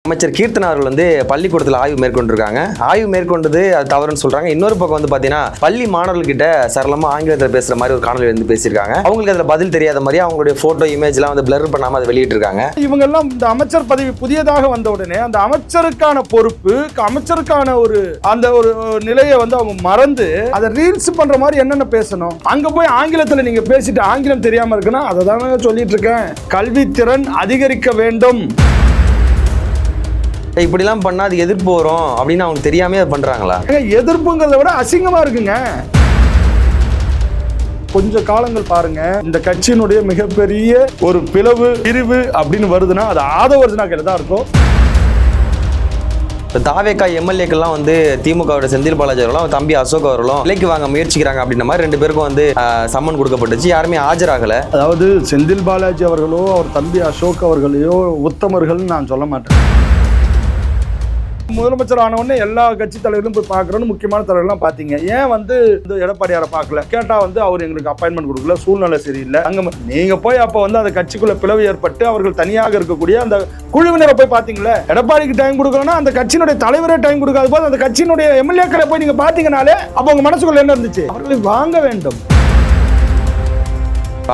அமைச்சர் கீர்த்தனா அவர்கள் வந்து பள்ளிக்கூடத்தில் ஆய்வு மேற்கொண்டிருக்காங்க. ஆய்வு மேற்கொண்டது அது தவறுன்னு சொல்றாங்க. இன்னொரு பக்கம் வந்து பாத்தீங்கன்னா பள்ளி மாணவர்கிட்ட சரளமா ஆங்கிலத்தில் பேசுற மாதிரி ஒரு காணொலி வந்து பேசியிருக்காங்க. அவங்களுக்கு அதுல பதில் தெரியாத மாதிரி அவங்களுடைய போட்டோ இமேஜ் எல்லாம் வந்து பிளர் பண்ணாம அதை வெளியிட்டு இருக்காங்க. இவங்க எல்லாம் இந்த அமைச்சர் பதவி புதியதாக வந்த உடனே அந்த அமைச்சருக்கான பொறுப்பு, அமைச்சருக்கான ஒரு நிலையை வந்து அவங்க மறந்து அதை ரீல்ஸ் பண்ற மாதிரி என்னென்ன பேசணும். அங்க போய் ஆங்கிலத்தில் நீங்க பேசிட்டு ஆங்கிலம் தெரியாம இருக்குன்னா அதை தானே சொல்லிட்டு இருக்கேன். கல்வித்திறன் அதிகரிக்க வேண்டும். இப்படிலாம் பண்ணா அது எதிர்ப்பு வரும் அப்படின்னு அவங்க தெரியாம அதை பண்றாங்களா? எதிர்ப்புங்கிறத விட அசிங்கமா இருக்குங்க. கொஞ்ச காலங்கள் பாருங்க, இந்த கட்சியினுடைய மிகப்பெரிய ஒரு பிரிவு அப்படின்னு வருதுன்னா அது ஆதவர்ஜனா கையில தான் இருக்கும். தாவேக்கா எம்எல்ஏக்கெல்லாம் வந்து திமுகவோட செந்தில் பாலாஜி அவர்களும் தம்பி அசோக் அவர்களும் விலைக்கு வாங்க முயற்சிக்கிறாங்க அப்படின்ற மாதிரி 2 பேருக்கும் வந்து சம்மன் கொடுக்கப்பட்டுச்சு. யாருமே ஆஜராகல. அதாவது செந்தில் பாலாஜி அவர்களோ அவர் தம்பி அசோக் அவர்களையோ உத்தமர்கள் நான் சொல்ல மாட்டேன். முதலமைச்சர் ஆன உடனே எல்லா கட்சி தலைவர்களும் போய் பார்க்கறோன்னு முக்கியமான தலைவர்கள்லாம் பார்த்தீங்க. ஏன் வந்து எடப்பாடியாரை பார்க்கல கேட்டா வந்து அவர் எங்களுக்கு அப்பாயின்மெண்ட் கொடுக்கல, சூழ்நிலை சரியில்லை. அங்க நீங்க போய் அப்ப வந்து அந்த கட்சிக்குள்ள பிளவு ஏற்பட்டு அவர்கள் தனியாக இருக்கக்கூடிய அந்த குழுவினரை போய் பார்த்தீங்களா? எடப்பாடிக்கு டைம் கொடுக்கலன்னா அந்த கட்சியினுடைய தலைவரே டைம் கொடுக்காத போது அந்த கட்சியினுடைய எம்எல்ஏக்களை போய் நீங்க பாத்தீங்கனாலே அப்ப உங்க மனசுக்குள்ள என்ன இருந்துச்சு? அவர்களை வாங்க வேண்டும்.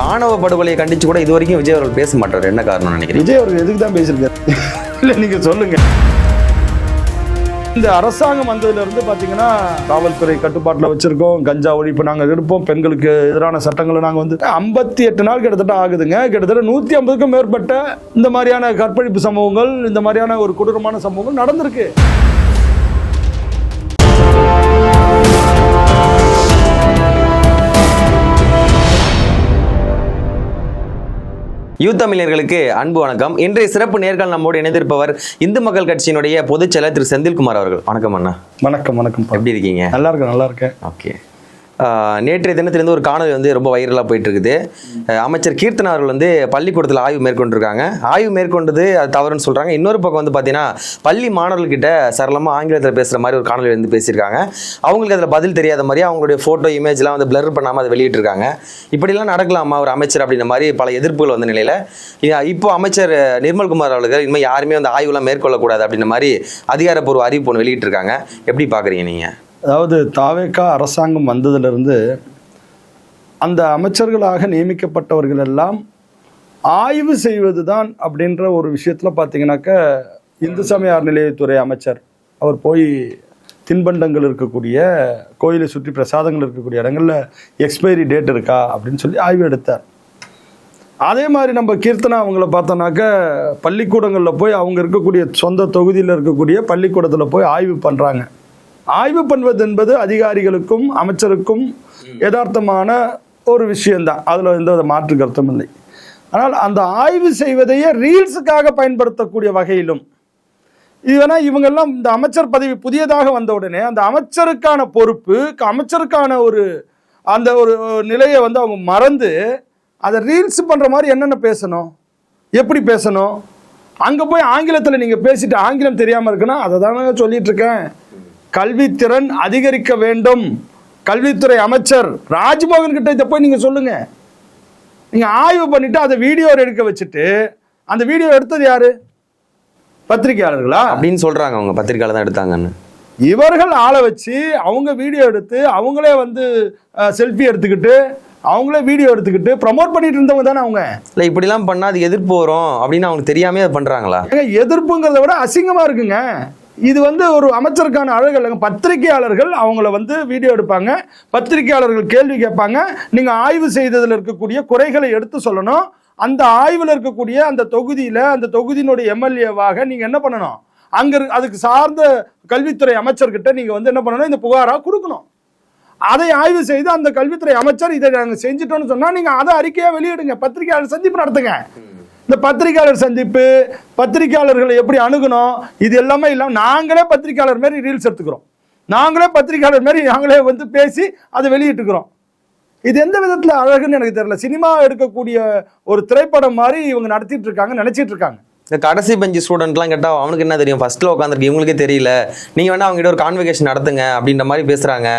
ஆணவ படுகொலையை கண்டிச்சு கூட இது வரைக்கும் விஜய் அவர்கள் பேச மாட்டார். என்ன காரணம் நினைக்கிறேன்? விஜய் அவர்கள் எதுக்கு தான் பேசியிருக்காரு? இல்ல நீங்க சொல்லுங்க. இந்த அரசாங்கம் வந்ததுல இருந்து பாத்தீங்கன்னா காவல்துறை கட்டுப்பாட்டுல வச்சிருக்கோம், கஞ்சா ஒழிப்பு நாங்க எடுப்போம், பெண்களுக்கு எதிரான சட்டங்களை நாங்க வந்து 58 நாள் கிட்டத்தட்ட ஆகுதுங்க. கிட்டத்தட்ட 150க்கும் மேற்பட்ட இந்த மாதிரியான கற்பழிப்பு சம்பவங்கள், இந்த மாதிரியான ஒரு கொடூரமான சம்பவங்கள் நடந்திருக்கு. யூத்தமிழர்களுக்கு அன்பு வணக்கம். இன்றைய சிறப்பு நேர்காணல் நம்மோடு இணைந்திருப்பவர் இந்து மக்கள் கட்சியினுடைய பொதுச் செயலர் திரு செந்தில்குமார் அவர்கள். வணக்கம் அண்ணா. வணக்கம். வணக்கம். எப்படி இருக்கீங்க? நல்லா இருக்கேன். ஓகே. நேற்றைய தினத்திலிருந்து ஒரு காணொலி வந்து ரொம்ப வைரலாக போயிட்டு இருக்குது. அமைச்சர் கீர்த்தனா அவர்கள் வந்து பள்ளிக்கூடத்தில் ஆய்வு மேற்கொண்டிருக்காங்க. ஆய்வு மேற்கொண்டது அது தவறுன்னு சொல்றாங்க. இன்னொரு பக்கம் வந்து பார்த்தீங்கன்னா பள்ளி மாணவர்கிட்ட சரளமாக ஆங்கிலத்தில் பேசுகிற மாதிரி ஒரு காணொலி வந்து பேசியிருக்காங்க. அவங்களுக்கு அதில் பதில் தெரியாத மாதிரி அவங்களுடைய ஃபோட்டோ இமேஜ்லாம் வந்து பிளர் பண்ணாமல் அதை வெளியிட்டிருக்காங்க. இப்படிலாம் நடக்கலாமா ஒரு அமைச்சர் அப்படின்ற மாதிரி பல எதிர்ப்புகள் வந்த நிலையில் இப்போ அமைச்சர் நிர்மல்குமார் அவர்கள் இனிமேல் யாருமே வந்து ஆய்வுலாம் மேற்கொள்ளக்கூடாது அப்படின்ற மாதிரி அதிகாரப்பூர்வ அறிவிப்பு ஒன்று வெளியிட்டிருக்காங்க. எப்படி பார்க்குறீங்க நீங்கள்? அதாவது தாவேக்கா அரசாங்கம் வந்ததிலிருந்து அந்த அமைச்சர்களாக நியமிக்கப்பட்டவர்கள் எல்லாம் ஆய்வு செய்வது தான் அப்படின்ற ஒரு விஷயத்தில் பார்த்தீங்கன்னாக்க இந்து சமய அறநிலையத்துறை அமைச்சர் அவர் போய் தின்பண்டங்கள் இருக்கக்கூடிய கோயிலை சுற்றி பிரசாதங்கள் இருக்கக்கூடிய இடங்களில் எக்ஸ்பைரி டேட் இருக்கா அப்படின்னு சொல்லி ஆய்வு எடுத்தார். அதே மாதிரி நம்ம கீர்த்தனா அவங்கள பார்த்தோன்னாக்க பள்ளிக்கூடங்களில் போய் அவங்க இருக்கக்கூடிய சொந்த தொகுதியில் இருக்கக்கூடிய பள்ளிக்கூடத்தில் போய் ஆய்வு பண்ணுறாங்க. ஆய்வு பண்ணுவது என்பது அதிகாரிகளுக்கும் அமைச்சருக்கும் யதார்த்தமான ஒரு விஷயம்தான், அதில் எந்த மாற்று கருத்தும் இல்லை. ஆனால் அந்த ஆய்வு செய்வதையே ரீல்ஸுக்காக பயன்படுத்தக்கூடிய வகையிலும் இது வேணா இவங்கெல்லாம் இந்த அமைச்சர் பதவி புதியதாக வந்த உடனே அந்த அமைச்சருக்கான பொறுப்பு, அமைச்சருக்கான ஒரு நிலையை வந்து அவங்க மறந்து அதை ரீல்ஸ் பண்ற மாதிரி என்னென்ன பேசணும், எப்படி பேசணும். அங்க போய் ஆங்கிலத்தில் நீங்க பேசிட்டு ஆங்கிலம் தெரியாம இருக்குன்னா அதை தானே சொல்லிட்டு இருக்கேன். கல்வித்திறன் அதிகரிக்க வேண்டும். கல்வித்துறை அமைச்சர் ராஜ்மோகன் கிட்ட இதை போய் நீங்க சொல்லுங்க. நீங்க ஆய்வு பண்ணிட்டு அதை வீடியோ எடுக்க வச்சுட்டு அந்த வீடியோ எடுத்தது யாரு? பத்திரிகையாளர்களா அப்படின்னு சொல்றாங்க. அவங்க பத்திரிகையாளர் தான் எடுத்தாங்கன்னு. இவர்கள் ஆளை வச்சு அவங்க வீடியோ எடுத்து அவங்களே வந்து செல்ஃபி எடுத்துக்கிட்டு அவங்களே வீடியோ எடுத்துக்கிட்டு ப்ரமோட் பண்ணிட்டு இருந்தவங்க தானே அவங்க. இல்லை இப்படிலாம் பண்ணா அது எதிர்ப்பு வரும் அப்படின்னு அவங்க தெரியாமே அதை பண்றாங்களா? எதிர்ப்புங்கிறத விட அசிங்கமா இருக்குங்க. இது வந்து ஒரு அமைச்சருக்கான அழகு இல்லைங்க. பத்திரிகையாளர்கள் அவங்கள வந்து வீடியோ எடுப்பாங்க, பத்திரிகையாளர்கள் கேள்வி கேட்பாங்க, நீங்க ஆய்வு செய்ததில் இருக்கக்கூடிய குறைகளை எடுத்து சொல்லணும். அந்த ஆய்வில் இருக்கக்கூடிய அந்த தொகுதியில அந்த தொகுதியினுடைய எம்எல்ஏவாக நீங்க என்ன பண்ணணும், அதுக்கு சார்ந்த கல்வித்துறை அமைச்சர்கிட்ட நீங்க வந்து என்ன பண்ணணும், இந்த புகாரா கொடுக்கணும். அதை ஆய்வு செய்து அந்த கல்வித்துறை அமைச்சர் இதை நாங்க செஞ்சிட்டோம்னு சொன்னா நீங்க அதை அறிக்கையா வெளியிடுங்க, பத்திரிகையாளர் சந்திப்பு நடத்துங்க. இந்த பத்திரிகையாளர் சந்திப்பு, பத்திரிகையாளர்களை எப்படி அணுகணும், இது எல்லாமே இல்லாமல் நாங்களே பத்திரிகையாளர் மாதிரி ரீல்ஸ் எடுத்துக்கிறோம், நாங்களே பத்திரிகையாளர் மாதிரி நாங்களே வந்து பேசி அதை வெளியிட்டுக்கிறோம். இது எந்த விதத்தில் அழகுன்னு எனக்கு தெரியல. சினிமா எடுக்கக்கூடிய ஒரு திரைப்படம் மாதிரி இவங்க நடத்திட்டு இருக்காங்க, நினைச்சிட்டு இருக்காங்க. இந்த கடைசி பெஞ்சு ஸ்டூடெண்ட்லாம் கேட்டால் அவனுக்கு என்ன தெரியும், ஃபர்ஸ்ட்ல உட்காந்துருக்கு இவங்களுக்கே தெரியல, நீங்கள் வேணா அவங்ககிட்ட ஒரு கான்வெகேஷன் நடத்துங்க அப்படின்ற மாதிரி பேசுறாங்க.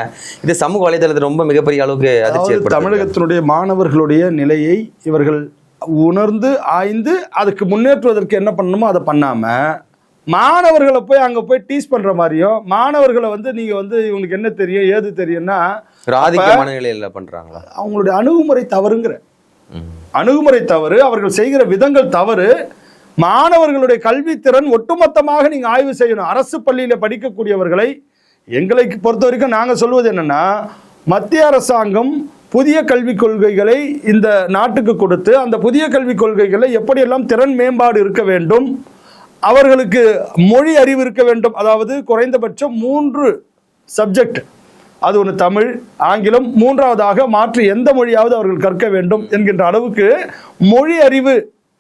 இது சமூக வலைதளத்தில் ரொம்ப மிகப்பெரிய அளவுக்கு அதிர்ச்சி ஏற்படுத்துது. தமிழகத்தினுடைய மாணவர்களுடைய நிலையை இவர்கள் உணர்ந்து ஆய்ந்து அதுக்கு முன்னேற்றுவதற்கு என்ன பண்ணணுமோ அதை பண்ணாம மாணவர்களை போய் அங்க போய் டீஸ் பண்ற மாதிரியும், மாணவர்களை வந்து நீங்க வந்து இவங்களுக்கு என்ன தெரியும் ஏது தெரியும்னா ஒரு ஆதிக்க மனநிலையில பண்றாங்களா? அவங்களுடைய அணுகுமுறை தவறுங்கிற அணுகுமுறை தவறு, அவர்கள் செய்கிற விதங்கள் தவறு. மாணவர்களுடைய கல்வித்திறன் ஒட்டுமொத்தமாக நீங்க ஆய்வு செய்யணும். அரசு பள்ளியில படிக்கக்கூடியவர்களை எங்களை பொறுத்த வரைக்கும் நாங்க சொல்வது என்னன்னா, மத்திய அரசாங்கம் புதிய கல்விக் கொள்கைகளை இந்த நாட்டுக்கு கொடுத்து அந்த புதிய கல்விக் கொள்கைகளை எப்படியெல்லாம் திறன் மேம்பாடு இருக்க வேண்டும், அவர்களுக்கு மொழி அறிவு இருக்க வேண்டும். அதாவது குறைந்தபட்சம் 3 சப்ஜெக்ட், அது ஒன்று தமிழ், ஆங்கிலம், மூன்றாவதாக மாற்று எந்த மொழியாவது அவர்கள் கற்க வேண்டும் என்கின்ற அளவுக்கு மொழி அறிவு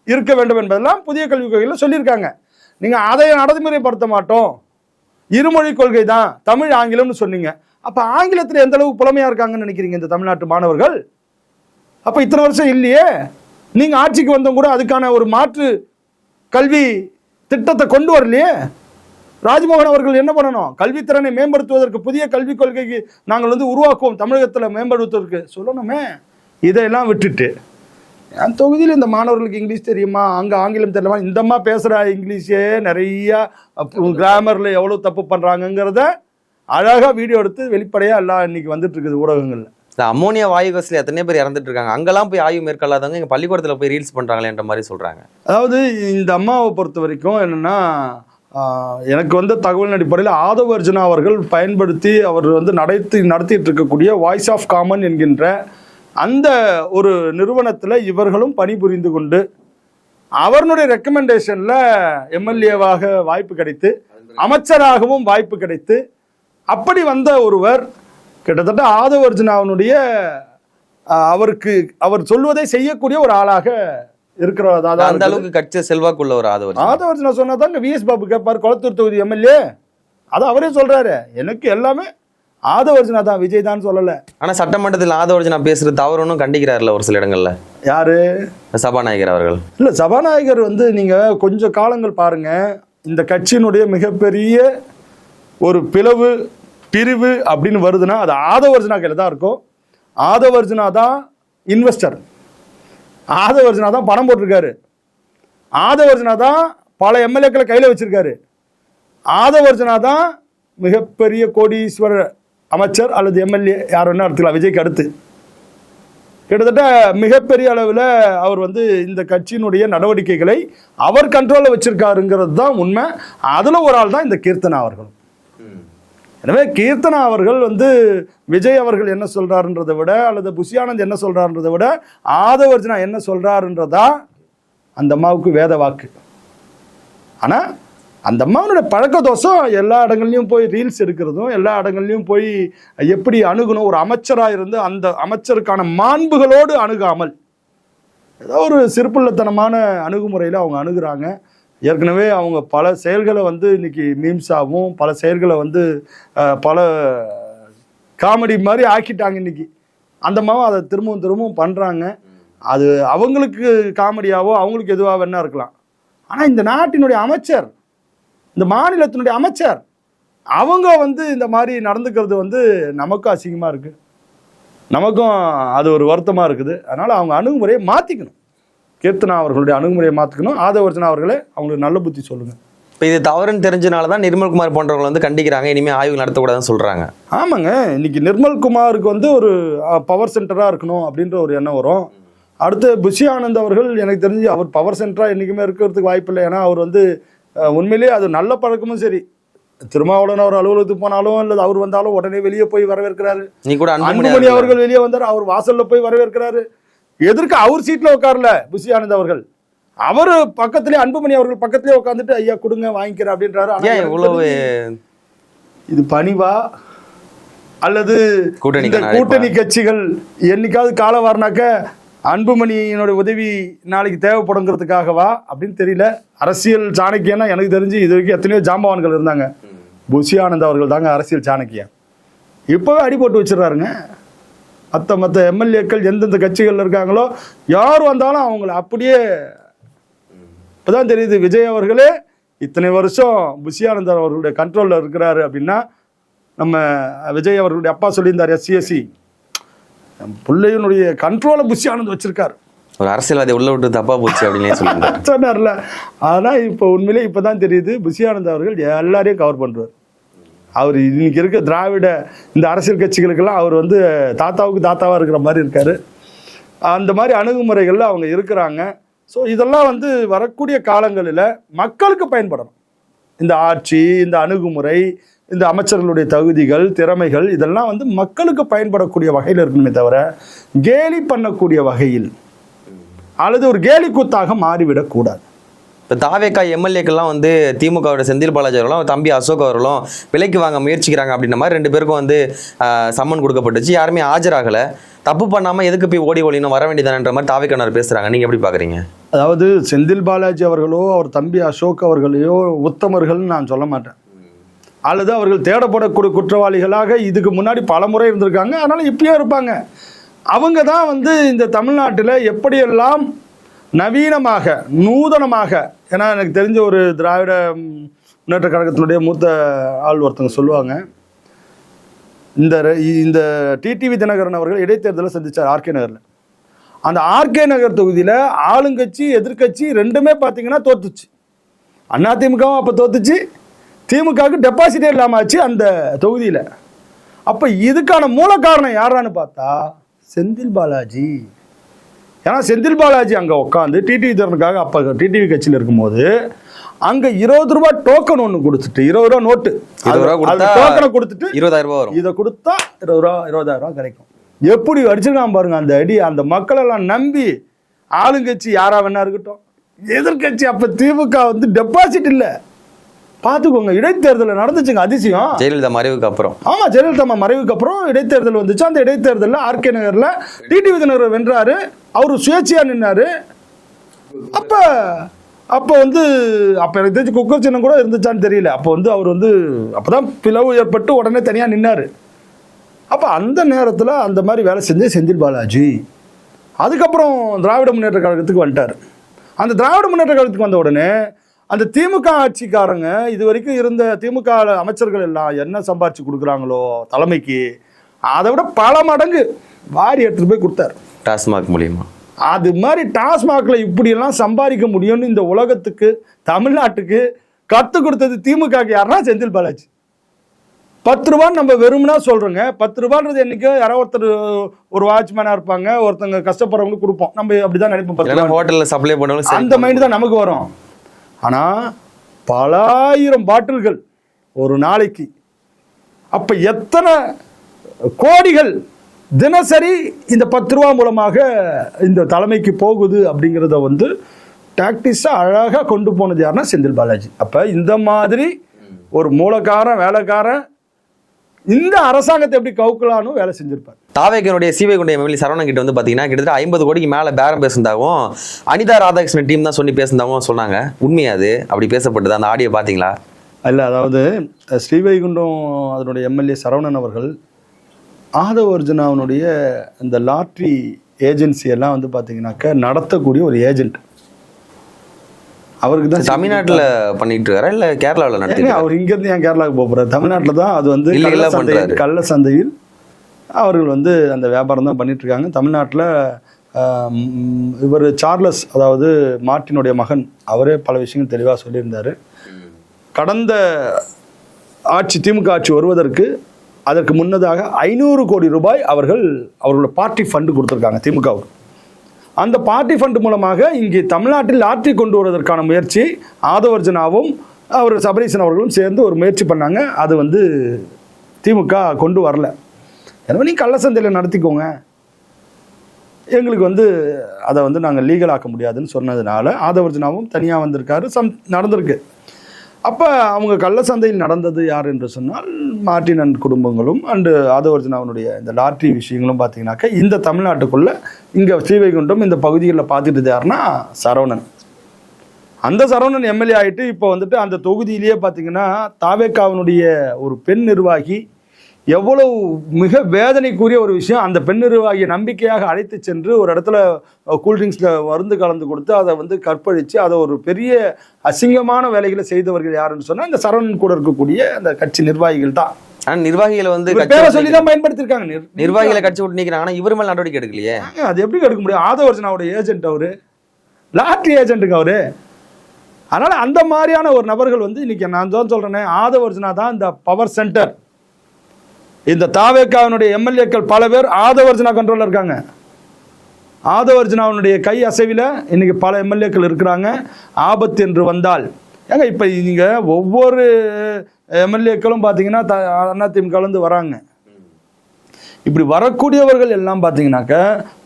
இருக்க வேண்டும் என்பதெல்லாம் புதிய கல்விக் கொள்கையில் சொல்லியிருக்காங்க. நீங்க அதை நடைமுறைப்படுத்த மாட்டோம், இருமொழி கொள்கை தான், தமிழ் ஆங்கிலம்னு சொன்னீங்க. அப்ப ஆங்கிலத்தில் எந்த அளவுக்கு புலமையா இருக்காங்கன்னு நினைக்கிறீங்க இந்த தமிழ்நாட்டு மாணவர்கள்? அப்ப இத்தனை வருஷம் இல்லையே, நீங்க ஆட்சிக்கு வந்தவங்க கூட அதுக்கான ஒரு மாற்று கல்வி திட்டத்தை கொண்டு வரலையே. ராஜ்மோகன் அவர்கள் என்ன பண்ணணும்? கல்வித்திறனை மேம்படுத்துவதற்கு புதிய கல்விக் கொள்கைக்கு நாங்கள் வந்து உருவாக்குவோம் தமிழகத்தில் மேம்படுத்துவதற்கு சொல்லணுமே. இதையெல்லாம் விட்டுட்டு என் தொகுதியில் இந்த மாணவர்களுக்கு இங்கிலீஷ் தெரியுமா, அங்கே ஆங்கிலம் தெரியுமா, இந்தம்மா பேசுகிற இங்கிலீஷே நிறையா கிராமரில் எவ்வளோ தப்பு பண்ணுறாங்கங்கிறத அழகாக வீடியோ எடுத்து வெளிப்படையாக எல்லாம் இன்னைக்கு வந்துட்டு இருக்குது ஊடகங்களில். இந்த அம்மோனியா வாயு கசில் எத்தனை பேர் இறந்துட்டு இருக்காங்க, அங்கெல்லாம் போய் ஆய்வு மேற்கொள்ளாதவங்க எங்கள் பள்ளிக்கூடத்தில் போய் ரீல்ஸ் பண்ணுறாங்களேன்ற மாதிரி சொல்கிறாங்க. அதாவது இந்த அம்மாவை பொறுத்த வரைக்கும் என்னென்னா, எனக்கு வந்து தகவல் அடிப்படையில் ஆதவ அர்ஜுனா அவர்கள் பயன்படுத்தி அவர் வந்து நடத்திட்டு இருக்கக்கூடிய வாய்ஸ் ஆஃப் காமன் என்கின்ற அந்த ஒரு நிறுவனத்தில் இவர்களும் பணிபுரிந்து கொண்டு அவர்களுடைய ரெக்கமெண்டேஷனில் எம்எல்ஏவாக வாய்ப்பு கிடைத்து அமைச்சராகவும் வாய்ப்பு கிடைத்து அப்படி வந்த ஒருவர் கிட்டத்தட்ட ஆதவ அர்ஜுனாவினுடைய அவர் சொல்வதை செய்யக்கூடிய ஒரு ஆளாக இருக்கிறதா? அந்த அளவுக்கு கட்சி செல்வாக்குள்ள ஒரு ஆதவ அர்ஜுனா சொன்னா தாங்க விஎஸ் பாபு கேட்பார், கொளத்தூர் தொகுதி எம்எல்ஏ. அது அவரே சொல்றாரு, எனக்கு எல்லாமே ஆதவ அர்ஜுனா தான், விஜய் தான் சொல்லல. ஆனா சட்டமன்றத்தில் ஆதவ அர்ஜுனா பேசுறது தவறுன்னு கண்டிக்கிறார்ல ஒரு சில இடங்கள்ல. யாரு? சபாநாயகர் அவர்கள். இல்ல, சபாநாயகர் வந்து நீங்க கொஞ்சம் காலங்கள் பாருங்க, இந்த கட்சியினுடைய மிகப்பெரிய ஒரு பிரிவு அப்படின்னு வருதுன்னா அது ஆதவ அர்ஜுனா கையில தான் இருக்கும். ஆதவ அர்ஜுனா தான் இன்வெஸ்டர், ஆதவ அர்ஜுனா தான் பணம் போட்டிருக்காரு, ஆதவ அர்ஜுனா தான் பல எம்எல்ஏக்களை கையில் வச்சிருக்காரு, ஆதவ அர்ஜுனா தான் மிகப்பெரிய கோடீஸ்வரர் அமைச்சர் அல்லது எம்எல்ஏ யார் வேணா எடுத்துக்கலாம் விஜய்க்கு அடுத்து. கிட்டத்தட்ட மிகப்பெரிய அளவில் அவர் வந்து இந்த கட்சியினுடைய நடவடிக்கைகளை அவர் கண்ட்ரோலில் வச்சிருக்காருங்கிறது தான் உண்மை. அதில் ஒரு ஆள் தான் இந்த கீர்த்தனா அவர்கள். எனவே கீர்த்தனா அவர்கள் வந்து விஜய் அவர்கள் என்ன சொல்றாருன்றதை விட அல்லது புஷி ஆனந்த் என்ன சொல்றாருன்றதை விட ஆதவ அர்ஜுனா என்ன சொல்றாருன்றதா அந்த அம்மாவுக்கு வேத வாக்கு. ஆனால் அந்த அம்மாவனுடைய பழக்க தோஷம் எல்லா இடங்கள்லையும் போய் ரீல்ஸ் எடுக்கிறதும், எல்லா இடங்கள்லையும் போய் எப்படி அணுகணும், ஒரு அமைச்சராக இருந்து அந்த அமைச்சருக்கான மாண்புகளோடு அணுகாமல் ஏதோ ஒரு சிறுபிள்ளைத்தனமான அணுகுமுறையில் அவங்க அணுகுறாங்க. ஏற்கனவே அவங்க பல செயல்களை வந்து இன்னைக்கு மீம்ஸாகவும் பல செயல்களை வந்து பல காமெடி மாதிரி ஆக்கிட்டாங்க இன்னைக்கு. அந்த மாதிரி அதை திரும்பவும் பண்ணுறாங்க. அது அவங்களுக்கு காமெடியாவோ அவங்களுக்கு எதுவாக வேணா இருக்கலாம். ஆனால் இந்த நாட்டினுடைய அமைச்சர், இந்த மாநிலத்தினுடைய அமைச்சர், அவங்க வந்து இந்த மாதிரி நடந்துக்கிறது வந்து நமக்கும் அசிங்கமாக இருக்குது, நமக்கும் அது ஒரு வருத்தமாக இருக்குது. அதனால் அவங்க அணுகுமுறையை மாற்றிக்கணும். கீர்த்தனா அவர்களுடைய அணுகுமுறையை மாற்றிக்கணும். ஆதவ அர்ஜுனா அவர்களே அவங்களுக்கு நல்ல புத்தி சொல்லுங்கள். இப்போ இது தவறுன்னு தெரிஞ்சனால தான் நிர்மல்குமார் போன்றவங்க வந்து கண்டிக்கிறாங்க, இனிமேல் ஆய்வு நடத்தக்கூடாதுன்னு சொல்கிறாங்க. ஆமாங்க, இன்னைக்கு நிர்மல்குமாருக்கு வந்து ஒரு பவர் சென்டராக இருக்கணும் அப்படின்ற ஒரு எண்ணம் வரும். அடுத்து புஷி ஆனந்த் அவர்கள் எனக்கு தெரிஞ்சு அவர் பவர் சென்டராக என்றைக்குமே இருக்கிறதுக்கு வாய்ப்பு இல்லை. ஏன்னா அவர் வந்து உண்மையிலேயே அது நல்ல பழக்கமும் சரி, திருமாவளவன் அவர் அலுவலகத்துக்கு போனாலும் அல்லது அவர் வந்தாலும் உடனே வெளியே போய் வரவேற்கிறாரு. நீ கூட அன்புமணி அவர்கள் வெளியே வந்தார், அவர் வாசல்ல போய் வரவேற்கிறாரு. எதற்கு அவர் சீட்ல உட்காரல புஷி ஆனந்த் அவர்கள், அவர் பக்கத்திலே அன்புமணி அவர்கள் பக்கத்திலே உட்காந்துட்டு ஐயா கொடுங்க வாங்கிக்கிறேன் அப்படின்றாரு. இது பணிவா அல்லது கூட்டணி கட்சிகள் என்னைக்காவது கால வரனாக்க அன்புமணியினுடைய உதவி நாளைக்கு தேவைப்படுங்கிறதுக்காகவா அப்படின்னு தெரியல. அரசியல் சாணக்கியன்னா எனக்கு தெரிஞ்சு இது வரைக்கும் எத்தனையோ ஜாம்பவான்கள் இருந்தாங்க, புஷி ஆனந்த் அவர்கள் தாங்க அரசியல் சாணக்கியம். இப்போவே அடி போட்டு வச்சிடறாருங்க. மற்ற எம்எல்ஏக்கள் எந்தெந்த கட்சிகள் இருக்காங்களோ யார் வந்தாலும் அவங்கள அப்படியே. இப்போதான் தெரியுது விஜய் அவர்களே இத்தனை வருஷம் புஷி ஆனந்த் அவர்களுடைய கண்ட்ரோலில் இருக்கிறாரு அப்படின்னா. நம்ம விஜய் அவர்களுடைய அப்பா சொல்லியிருந்தார், எஸ்சிஎஸ்சி பிள்ளையினுடைய கண்ட்ரோலை புஷி ஆனந்த் வச்சிருக்காரு. ஒரு அரசியல்வாதி உள்ள விட்டு தப்பா போச்சு அப்படின்னு சொல்லுங்க சொன்னார்ல. ஆனால் இப்போ உண்மையிலே இப்போ தான் தெரியுது புஷியானந்த் அவர்கள் எல்லாரையும் கவர் பண்ணுறார். அவர் இன்னைக்கு இருக்க திராவிட இந்த அரசியல் கட்சிகளுக்கெல்லாம் அவர் வந்து தாத்தாவுக்கு தாத்தாவாக இருக்கிற மாதிரி இருக்கார். அந்த மாதிரி அணுகுமுறைகளில் அவங்க இருக்கிறாங்க. ஸோ இதெல்லாம் வந்து வரக்கூடிய காலங்களில் மக்களுக்கு பயன்படணும். இந்த ஆட்சி, இந்த அணுகுமுறை, இந்த அமைச்சர்களுடைய தகுதிகள், திறமைகள் இதெல்லாம் வந்து மக்களுக்கு பயன்படக்கூடிய வகையில் இருக்கணுமே தவிர கேலி பண்ணக்கூடிய வகையில் அல்லது ஒரு கேலி கூத்தாக மாறிவிடக்கூடாது. இப்போ தாவேக்கா எம்எல்ஏக்கெல்லாம் வந்து திமுகவோட செந்தில் பாலாஜி அவர்களும் தம்பி அசோக் அவர்களும் விலைக்கு வாங்க முயற்சிக்கிறாங்க அப்படின்ற மாதிரி 2 பேருக்கும் வந்து சம்மன் கொடுக்கப்பட்டுச்சு. யாருமே ஆஜராகலை. தப்பு பண்ணாமல் எதுக்கு போய் ஓடி ஒளினும் வர வேண்டியதானன்ற மாதிரி தாவேக்கானர் பேசுகிறாங்க. நீங்கள் எப்படி பார்க்குறீங்க? அதாவது செந்தில் பாலாஜி அவர்களோ அவர் தம்பி அசோக் அவர்களையோ உத்தமர்கள்னு நான் சொல்ல மாட்டேன். அல்லது அவர்கள் தேடப்படக்கூடிய குற்றவாளிகளாக இதுக்கு முன்னாடி பல முறை இருந்திருக்காங்க, அதனால் இப்பயும் இருப்பாங்க. அவங்க தான் வந்து இந்த தமிழ்நாட்டில் எப்படியெல்லாம் நவீனமாக நூதனமாக, ஏன்னா எனக்கு தெரிஞ்ச ஒரு திராவிட முன்னேற்ற கழகத்தினுடைய மூத்த ஆள் ஒருத்தங்க சொல்லுவாங்க, இந்த டிடிவி தினகரன் அவர்கள் இடைத்தேர்தலை சந்தித்தார் ஆர்கே நகரில். அந்த ஆர்கே நகர் தொகுதியில் ஆளுங்கட்சி எதிர்கட்சி ரெண்டுமே பார்த்தீங்கன்னா தோத்துச்சு. அதிமுகவும் அப்போ தோத்துச்சு, திமுகவுக்கு டெபாசிட்டே இல்லாமல் ஆச்சு அந்த தொகுதியில். அப்போ இதுக்கான மூல காரணம் யாரான்னு பார்த்தா செந்தில் பாலாஜி. ஏன்னா செந்தில் பாலாஜி அங்கே உட்காந்து டிடிவி தினகரனுக்காக அப்போ டிடிவி கட்சியில் இருக்கும்போது அங்கே 20 ரூபாய் டோக்கன் ஒன்று கொடுத்துட்டு, 20 ரூபா நோட்டு டோக்கனை கொடுத்துட்டு 20,000 ரூபா வரும், இதை கொடுத்தா 20,000 ரூபா கிடைக்கும். எப்படி அடிச்சிருக்கான் பாருங்க அந்த அடி. அந்த மக்களெல்லாம் நம்பி ஆளுங்கட்சி யாரா வேணா இருக்கட்டும், எதிர்கட்சி அப்போ திமுக வந்து டெபாசிட் இல்லை. பார்த்துக்கோங்க, இடைத்தேர்தல் நடந்துச்சுங்க, அதிசயம். ஜெயலலிதா மறைவுக்கு அப்புறம். ஆமாம், ஜெயலலிதா மறைவுக்கு அப்புறம் இடைத்தேர்தல் வந்துச்சு. அந்த இடைத்தேர்தலில் ஆர்கே நகரில் டிடிவி தினகரன் வென்றாரு, அவர் சுயேட்சையாக நின்னாரு. அப்போ வந்து எனக்கு தெரிஞ்சு குக்கர் சின்னம் கூட இருந்துச்சான்னு தெரியல. அப்போ வந்து அவர் வந்து அப்போ தான் பிளவு ஏற்பட்டு உடனே தனியாக நின்னார். அப்போ அந்த நேரத்தில் அந்த மாதிரி வேலை செஞ்ச செந்தில் பாலாஜி அதுக்கப்புறம் திராவிட முன்னேற்ற கழகத்துக்கு வந்துட்டார். அந்த திராவிட முன்னேற்ற கழகத்துக்கு வந்த உடனே அந்த திமுக ஆட்சிக்காரங்க இது வரைக்கும் இருந்த திமுக அமைச்சர்கள் எல்லாம் என்ன சம்பாரிச்சு கொடுக்குறாங்களோ தலைமைக்கு, அதை விட பல மடங்கு வாரி எடுத்துட்டு போய் கொடுத்தாரு டாஸ்மாக் மூலியமா. அது மாதிரி டாஸ்மாக்ல இப்படியெல்லாம் சம்பாதிக்க முடியும்னு இந்த உலகத்துக்கு தமிழ்நாட்டுக்கு கற்றுக் கொடுத்தது திமுக யாருன்னா செந்தில் பாலாஜி. 10 ரூபான்னு நம்ம வெறும்னா சொல்றோங்க. 10 ரூபான்றது என்னைக்கோ யாரோ ஒருத்தர் ஒரு வாட்ச்மேனா இருப்பாங்க, ஒருத்தங்க கஷ்டப்படுறவங்களுக்கு கொடுப்போம், நம்ம அப்படிதான் நினைப்போம். ஹோட்டல்ல சப்ளை பண்ணுவோம், அந்த மைண்ட் தான் நமக்கு வரும். ஆனால் பல ஆயிரம் பாட்டில்கள் ஒரு நாளைக்கு, அப்போ எத்தனை கோடிகள் தினசரி இந்த 10 ரூபா மூலமாக இந்த தலைமைக்கு போகுது அப்படிங்கிறத வந்து டாக்டிஸாக அழகாக கொண்டு போனது யாருன்னா செந்தில் பாலாஜி. அப்போ இந்த மாதிரி ஒரு மூலக்காரன் வேலைக்காரன் இந்த அரசாங்கத்தை எப்படி கவுக்கலான்னு வேலை செஞ்சிருப்பார். தாவேக்கனுடைய சிவகுண்டம் எம்எல்ஏ சரவணன் கிட்ட வந்து பார்த்தீங்கன்னா கிட்டத்தட்ட 50 கோடிக்கு மேலே பேரம் பேசுனதாகவும் அனிதா ராதாகிருஷ்ணன் டீம் தான் சொல்லி பேசுனதாகவும் சொன்னாங்க. உண்மையாது அப்படி பேசப்பட்டது? அந்த ஆடியோ பார்த்தீங்களா? இல்லை, அதாவது ஸ்ரீவைகுண்டம் அதனுடைய எம்எல்ஏ சரவணன் அவர்கள் ஆதவ அர்ஜுனாவுடைய இந்த லாட்ரி ஏஜென்சி எல்லாம் வந்து பார்த்தீங்கன்னாக்க நடத்தக்கூடிய ஒரு ஏஜென்ட். அவருக்கு தான் தமிழ்நாட்டில் பண்ணிட்டு இருக்காரா இல்லை கேரளாவில் நடத்தி? அவர் இங்கேருந்து ஏன் கேரளாவுக்கு போகிறார்? தமிழ்நாட்டில் தான் அது வந்து கள்ள சந்தையில் அவர்கள் வந்து அந்த வியாபாரம் தான் பண்ணிட்டு இருக்காங்க. தமிழ்நாட்டில் இவர் சார்லஸ், அதாவது மார்ட்டினுடைய மகன், அவரே பல விஷயங்கள் தெளிவாக சொல்லியிருந்தார். கடந்த ஆட்சி திமுக ஆட்சி வருவதற்கு அதற்கு முன்னதாக 500 கோடி ரூபாய் அவர்களோட பார்ட்டி ஃபண்டு கொடுத்துருக்காங்க திமுகவுக்கு. அந்த பார்ட்டி ஃபண்டு மூலமாக இங்கே தமிழ்நாட்டில் லாட்ரி கொண்டு வருவதற்கான முயற்சி ஆதவர்ஜனாவும் அவர் சபரீசன் அவர்களும் சேர்ந்து ஒரு முயற்சி பண்ணாங்க. அது வந்து திமுக கொண்டு வரல. எனவே நீங்கள் கள்ளசந்தையில் நடத்திக்கோங்க, எங்களுக்கு வந்து அதை வந்து நாங்கள் லீகலாக்க முடியாதுன்னு சொன்னதுனால ஆதவர்ஜனாவும் தனியாக வந்திருக்காரு. நடந்திருக்கு. அப்போ அவங்க கள்ளசந்தையில் நடந்தது யார் என்று சொன்னால் மார்ட்டின் அண்ட் குடும்பங்களும் அண்டு ஆதவர்ஜனாவனுடைய இந்த லாட்ரி விஷயங்களும் பார்த்தீங்கன்னாக்கா இந்த தமிழ்நாட்டுக்குள்ளே இங்கே ஸ்ரீவைகுண்டம் இந்த பகுதிகளில் பார்த்துட்டு யாருன்னா சரவணன். அந்த சரவணன் எம்எல்ஏ ஆகிட்டு இப்போ வந்துட்டு அந்த தொகுதியிலேயே பார்த்தீங்கன்னா தாவேக்காவினுடைய ஒரு பெண் நிர்வாகி எவ்வளவு மிக வேதனைக்குரிய ஒரு விஷயம். அந்த பெண் நிர்வாகியை நம்பிக்கையாக அழைத்து சென்று ஒரு இடத்துல கூல்ட்ரிங்க்ஸில் மருந்து கலந்து கொடுத்து அதை வந்து கற்பழித்து அதை ஒரு பெரிய அசிங்கமான வேலைகளை செய்தவர்கள் யாருன்னு சொன்னால் இந்த சரவணன் கூட இருக்கக்கூடிய அந்த கட்சி நிர்வாகிகள் தான். ஆனா நிர்வாகிகளை வந்து இவர் கட்சி பேரை விட்டு சொல்லிதான் பயன்படுத்திருக்காங்க. நிர்வாகிகளை கட்சி விட்டு நீக்கிறாங்க, ஆனா இவர் மேல நடவடிக்கை எடுக்கலையே. அது எப்படி எடுக்க முடியும்? ஆதவர்ஜனாவோட ஏஜென்ட் அவரு, லாட்ரி ஏஜென்ட்டுக்கு அவரு. அதனால அந்த மாதிரியான ஒரு நபர்கள் வந்து இன்னைக்கு நான் தான் சொல்றேனே, ஆதவர்ஜனா தான் இந்த பவர் சென்டர். இந்த தாவேக்காவினுடைய எம்எல்ஏக்கள் பல பேர் ஆதவர்ஜனா கண்ட்ரோல்ல இருக்காங்க. ஆதவர்ஜனாவுடைய கை அசைவில் இன்னைக்கு பல எம்எல்ஏக்கள் இருக்கிறாங்க. ஆபத்து என்று வந்தால் ஏங்க இப்போ நீங்கள் ஒவ்வொரு எம்எல்ஏக்களும் பார்த்தீங்கன்னா அதிமுகலேருந்து வராங்க. இப்படி வரக்கூடியவர்கள் எல்லாம் பார்த்தீங்கன்னாக்க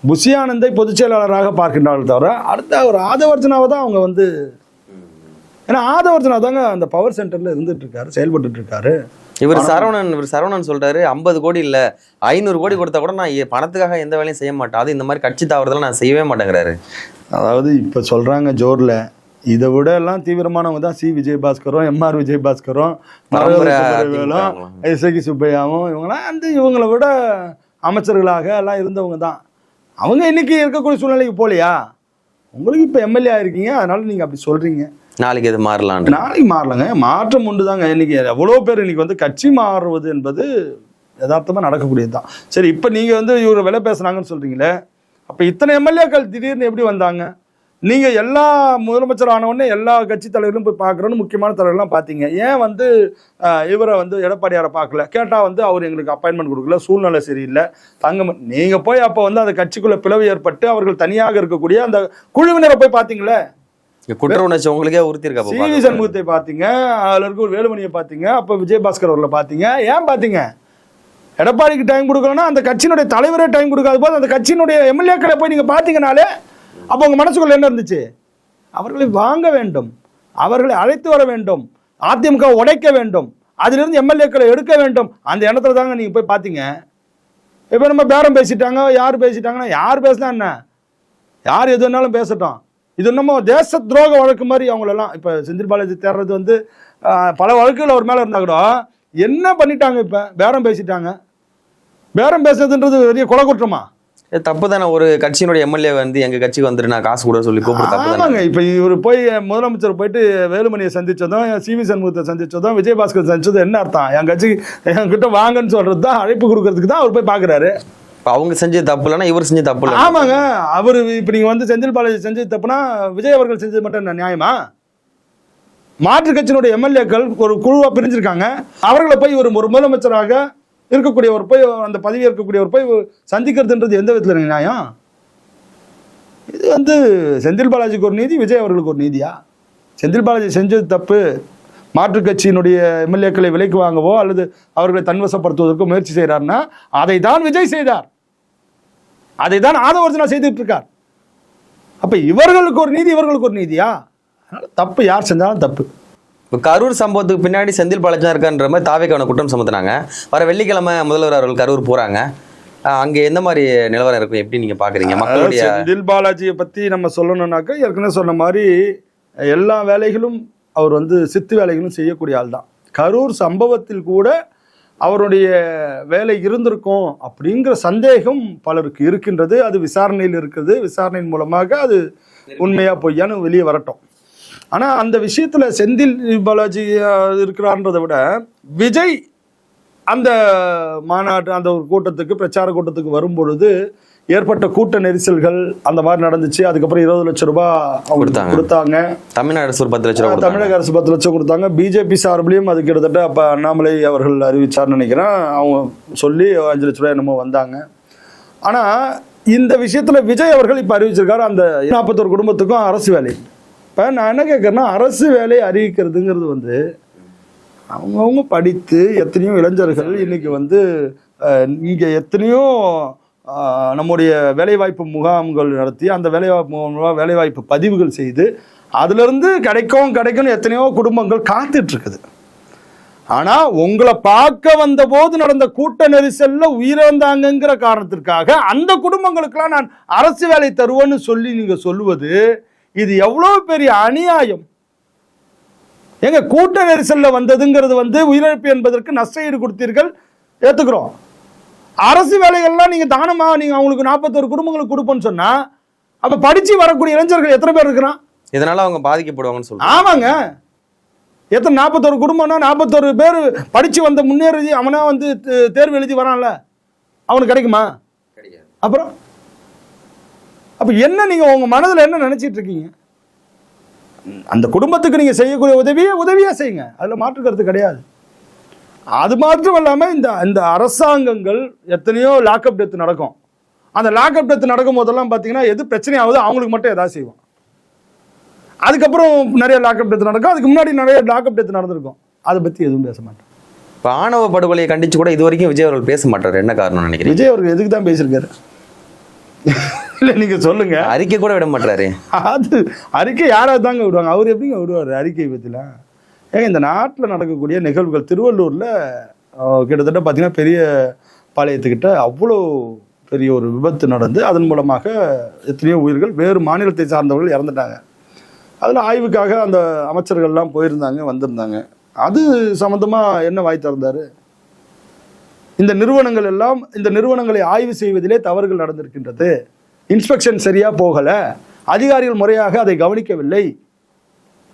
புஷி ஆனந்தை பொதுச் செயலாளராக பார்க்கின்றார்கள் தவிர அடுத்த ஒரு ஆதவர்ஜனாவை தான் அவங்க வந்து, ஏன்னா ஆதவர்ஜனா தாங்க அந்த பவர் சென்டரில் இருந்துட்டு இருக்காரு, செயல்பட்டு இருக்காரு. இவர் சரவணன் சொல்றாரு 50 கோடி இல்ல 500 கோடி கொடுத்தா கூட நான் பணத்துக்காக எந்த வேலையும் செய்ய மாட்டேன், அது இந்த மாதிரி கட்சி தாவறதெல்லாம் நான் செய்யவே மாட்டேங்கிறாரு. அதாவது இப்போ சொல்றாங்க ஜோர்ல, இதை விட எல்லாம் தீவிரமானவங்க தான் சி விஜயபாஸ்கரும், எம்ஆர் விஜயபாஸ்கரும், எஸ்கி சுப்பையாவும், இவங்கெல்லாம் வந்து இவங்களை விட அமைச்சர்களாக எல்லாம் இருந்தவங்க தான். அவங்க இன்னைக்கு இருக்கக்கூடிய சூழ்நிலைக்கு போலையா? உங்களுக்கு இப்போ எம்எல்ஏ ஆயிருக்கீங்க, அதனால நீங்க அப்படி சொல்றீங்க. நாளைக்கு அது மாறலாம். நாளைக்கு மாறலங்க, மாற்றம் உண்டு தாங்க. இன்னைக்கு எவ்வளோ பேர் இன்னைக்கு வந்து கட்சி மாறுவது என்பது யதார்த்தமாக நடக்கக்கூடியது தான். சரி, இப்போ நீங்கள் வந்து இவர் விலை பேசுனாங்கன்னு சொல்கிறீங்களே, அப்போ இத்தனை எம்எல்ஏக்கள் திடீர்னு எப்படி வந்தாங்க? நீங்கள் எல்லா முதலமைச்சர் ஆனவுடனே எல்லா கட்சி தலைவர்களும் போய் பார்க்குறோன்னு முக்கியமான தலைவர்கள்லாம் பார்த்தீங்க. ஏன் வந்து இவரை வந்து எடப்பாடியாரை பார்க்கல? கேட்டால் வந்து அவர் எங்களுக்கு அப்பாயின்மெண்ட் கொடுக்கல, சூழ்நிலை சரியில்லை, நீங்கள் போய் அப்போ வந்து அந்த கட்சிக்குள்ளே பிளவு ஏற்பட்டு அவர்கள் தனியாக இருக்கக்கூடிய அந்த குழுவினரை போய் பார்த்தீங்களே, குற்ற உணர்ச்சி உங்களுக்கே உறுத்திருக்கா? சி.வி. சண்முகத்தை பார்த்தீங்க, அதுல இருக்க ஒரு வேலுமணியை பார்த்தீங்க, அப்போ விஜயபாஸ்கர் அவர்களை பார்த்தீங்க. ஏன் பார்த்தீங்க? எடப்பாடிக்கு டைம் கொடுக்கலன்னா அந்த கட்சியினுடைய தலைவரே டைம் கொடுக்காத போது அந்த கட்சியினுடைய எம்எல்ஏக்களை போய் நீங்க பார்த்தீங்கனாலே அப்போ உங்க மனசுக்குள்ள என்ன இருந்துச்சு? அவர்களை வாங்க வேண்டும், அவர்களை அழைத்து வர வேண்டும், அதிமுக உடைக்க வேண்டும், அதிலிருந்து எம்எல்ஏக்களை எடுக்க வேண்டும். அந்த எண்ணத்துல தாங்க நீங்க போய் பார்த்தீங்க. இப்போ நம்ம பேரம் பேசிட்டாங்க, யார் பேசிட்டாங்கன்னா, யார் பேசினா என்ன, யார் எது வேணாலும் பேசட்டும், இது நம்ம தேச துரோக வழக்கு மாதிரி அவங்களெல்லாம். இப்போ செந்தில் பாலாஜி தேர்றது வந்து பல வழக்குகள் அவர் மேலே இருந்தா கூட என்ன பண்ணிட்டாங்க? இப்போ பேரம் பேசிட்டாங்க. பேரம் பேசுறதுன்றது பெரிய கொலை குற்றமா? தப்பு தானே. ஒரு கட்சியினுடைய எம்எல்ஏ வந்து எங்க கட்சிக்கு வந்துட்டு நான் காசு கூட சொல்லி கூப்பிடுறாங்க. இப்போ இவர் போய் முதலமைச்சர் போயிட்டு வேலுமணியை சந்திச்சதும், சி.வி. சண்முகத்தை சந்திச்சதும், விஜயபாஸ்கர் சந்திச்சதும் என்ன அர்த்தம்? என் கட்சி என்கிட்ட வாங்கன்னு சொல்றது தான், அழைப்பு கொடுக்கறதுக்கு தான் அவர் போய் பார்க்குறாரு. அவங்க செஞ்சது தப்பு இல்லைன்னா இவர் செஞ்சது தப்பு இல்லை. ஆமாங்க, அவர் இப்போ நீங்கள் வந்து செந்தில் பாலாஜி செஞ்சது தப்புனா விஜய் அவர்கள் செஞ்சது மட்டும் நியாயமா? மாற்று கட்சியினுடைய எம்எல்ஏக்கள் ஒரு குழுவாக பிரிஞ்சிருக்காங்க, அவர்களை போய் ஒரு முதலமைச்சராக இருக்கக்கூடியவர் போய் அந்த பதவி இருக்கக்கூடியவர் போய் சந்திக்கிறதுன்றது எந்த விதத்தில் நியாயம்? இது வந்து செந்தில் பாலாஜிக்கு ஒரு நீதி, விஜய் அவர்களுக்கு ஒரு நீதியா? செந்தில் பாலாஜி செஞ்சது தப்பு, மாற்று கட்சியினுடைய எம்எல்ஏக்களை விலைக்கு வாங்கவோ அல்லது அவர்களை தன்வசப்படுத்துவதற்கோ முயற்சி செய்கிறார்னா அதை தான் விஜய் செய்தார், அதை தான் ஆதவர்ஜனா செய்துட்டு இருக்கார். அப்ப இவர்களுக்கு ஒரு நீதி, இவர்களுக்கு ஒரு நீதியா? தப்பு யார் செஞ்சாலும் தப்பு. இப்போ கரூர் சம்பவத்துக்கு பின்னாடி செந்தில் பாலாஜி இருக்கான்ற மாதிரி தாவேக்கான குற்றம் சுமத்தினாங்க. வர வெள்ளிக்கிழமை முதல்வர் அவர்கள் கரூர் போறாங்க. அங்கே எந்த மாதிரி நிலவரம் இருக்கும், எப்படி நீங்க பாக்குறீங்க? மக்களுடைய செந்தில் பாலாஜியை பத்தி நம்ம சொல்லணும்னாக்கா ஏற்கனவே சொன்ன மாதிரி எல்லா வேலைகளும் அவர் வந்து சித்து வேலைகளும் செய்யக்கூடிய ஆள் தான். கரூர் சம்பவத்தில் கூட அவருடைய வேலை இருந்திருக்கும் அப்படிங்கிற சந்தேகம் பலருக்கு இருக்கின்றது. அது விசாரணையில் இருக்குது. விசாரணையின் மூலமாக அது உண்மையா பொய்யான்னு வெளியே வரட்டும். ஆனால் அந்த விஷயத்தில் செந்தில் பாலாஜி இருக்கிறான்றதை விட விஜய் அந்த மாநாட்டு அந்த ஒரு கூட்டத்துக்கு, பிரச்சார கூட்டத்துக்கு வரும்பொழுது ஏற்பட்ட கூட்ட நெரிசல்கள் அந்த மாதிரி நடந்துச்சு. அதுக்கப்புறம் 20 லட்சம் ரூபாய் கொடுத்தாங்க. தமிழ்நாடு அரசு 10 லட்சம் ரூபாய், தமிழக அரசு 10 லட்சம் கொடுத்தாங்க. பிஜேபி சார்பிலையும் அது கிட்டத்தட்ட அப்போ அண்ணாமலை அவர்கள் அறிவிச்சார்னு நினைக்கிறேன். அவங்க சொல்லி 5 லட்ச ரூபாய் என்னமோ வந்தாங்க. ஆனால் இந்த விஷயத்தில் விஜய் அவர்கள் இப்போ அறிவிச்சிருக்காரு அந்த 41 குடும்பத்துக்கும் அரசு வேலை. இப்போ நான் என்ன கேட்குறேன்னா, அரசு வேலையை அறிவிக்கிறதுங்கிறது வந்து அவங்கவுங்க படித்து எத்தனையோ இளைஞர்கள் இன்னைக்கு வந்து இங்கே எத்தனையோ நம்முடைய வேலைவாய்ப்பு முகாம்கள் நடத்தி அந்த வேலைவாய்ப்பு பதிவுகள் செய்து அதிலிருந்து கிடைக்கும்னு எத்தனையோ குடும்பங்கள் காத்துட்டு இருக்குது. ஆனால் உங்களை பார்க்க வந்த போது நடந்த கூட்ட நெரிசல்ல உயிரிழந்தாங்கிற காரணத்திற்காக அந்த குடும்பங்களுக்கெல்லாம் நான் அரசு வேலை தருவேன்னு சொல்லி நீங்க சொல்லுவது இது எவ்வளவு பெரிய அநியாயம். எங்க கூட்ட நெரிசல்ல வந்ததுங்கிறது வந்து உயிரிழப்பு என்பதற்கு நஷ்ட ஈடு கொடுத்தீர்கள், ஏத்துக்கிறோம். அரசு வேலைகள்லாம் நீங்க தானமா நீங்க அவங்களுக்கு 41 குடும்பங்களுக்கு கொடுப்போன்னு சொன்னா அப்ப படிச்சு வரக்கூடிய இளைஞர்கள் எத்தனை பேர் இருக்கிறான்? இதனால அவங்க பாதிக்கப்படுவாங்கன்னு சொல்றாங்க. ஆமாங்க, எத்தனை 41 குடும்பம்னா 41 பேர் படித்து வந்த முன்னேறி அவனா வந்து தேர்வு எழுதி வரான்ல, அவனுக்கு கிடைக்குமா? அப்புறம் அப்போ என்ன நீங்கள் உங்கள் மனதில் என்ன நினச்சிட்டு இருக்கீங்க? அந்த குடும்பத்துக்கு நீங்கள் செய்யக்கூடிய உதவியாக செய்யுங்க, அதில் மாற்று கருத்து கிடையாது. அது மாத்திரம் இல்லாமல் இந்த அரசாங்கங்கள் எத்தனையோ லாக்அப் டெத் நடக்கும். அந்த லாக்அப் டெத் நடக்கும் போதெல்லாம் பார்த்தீங்கன்னா எது பிரச்சனை ஆகுது அவங்களுக்கு மட்டும் எதாவது செய்வோம். அதுக்கப்புறம் நிறைய லாக்அப் டெத் நடக்கும், அதுக்கு முன்னாடி நிறைய லாக்அப் டெத் நடந்திருக்கும், அதை பற்றி எதுவும் பேச மாட்டேன். இப்போ ஆணவ படுகொலையை கண்டிச்சு கூட இது வரைக்கும் விஜய் அவர்கள் பேச மாட்டார், என்ன காரணம் நினைக்கிறீங்க? விஜய் அவர்கள் எதுக்கு தான் பேசியிருக்காரு? இல்லை நீங்கள் சொல்லுங்க. அறிக்கை கூட விட மாட்டாரு. அது அறிக்கை யாராவது தாங்க விடுவாங்க, அவர் எப்படிங்க விடுவார் அறிக்கையை பற்றிலாம்? ஏங்க இந்த நாட்டில் நடக்கக்கூடிய நிகழ்வுகள், திருவள்ளூரில் கிட்டத்தட்ட பார்த்தீங்கன்னா பெரிய பாளையத்துக்கிட்ட அவ்வளோ பெரிய ஒரு விபத்து நடந்து அதன் மூலமாக எத்தனையோ உயிர்கள், வேறு மாநிலத்தை சார்ந்தவர்கள் இறந்துட்டாங்க. அதில் ஆய்வுக்காக அந்த அமைச்சர்கள்லாம் போயிருந்தாங்க, வந்திருந்தாங்க. அது சம்மந்தமாக என்ன வாய் திறந்தார்? இந்த நிறுவனங்கள் எல்லாம், இந்த நிறுவனங்களை ஆய்வு செய்வதிலே தவறுகள் நடந்திருக்கின்றது, இன்ஸ்பெக்ஷன் சரியாக போகலை, அதிகாரிகள் முறையாக அதை கவனிக்கவில்லை.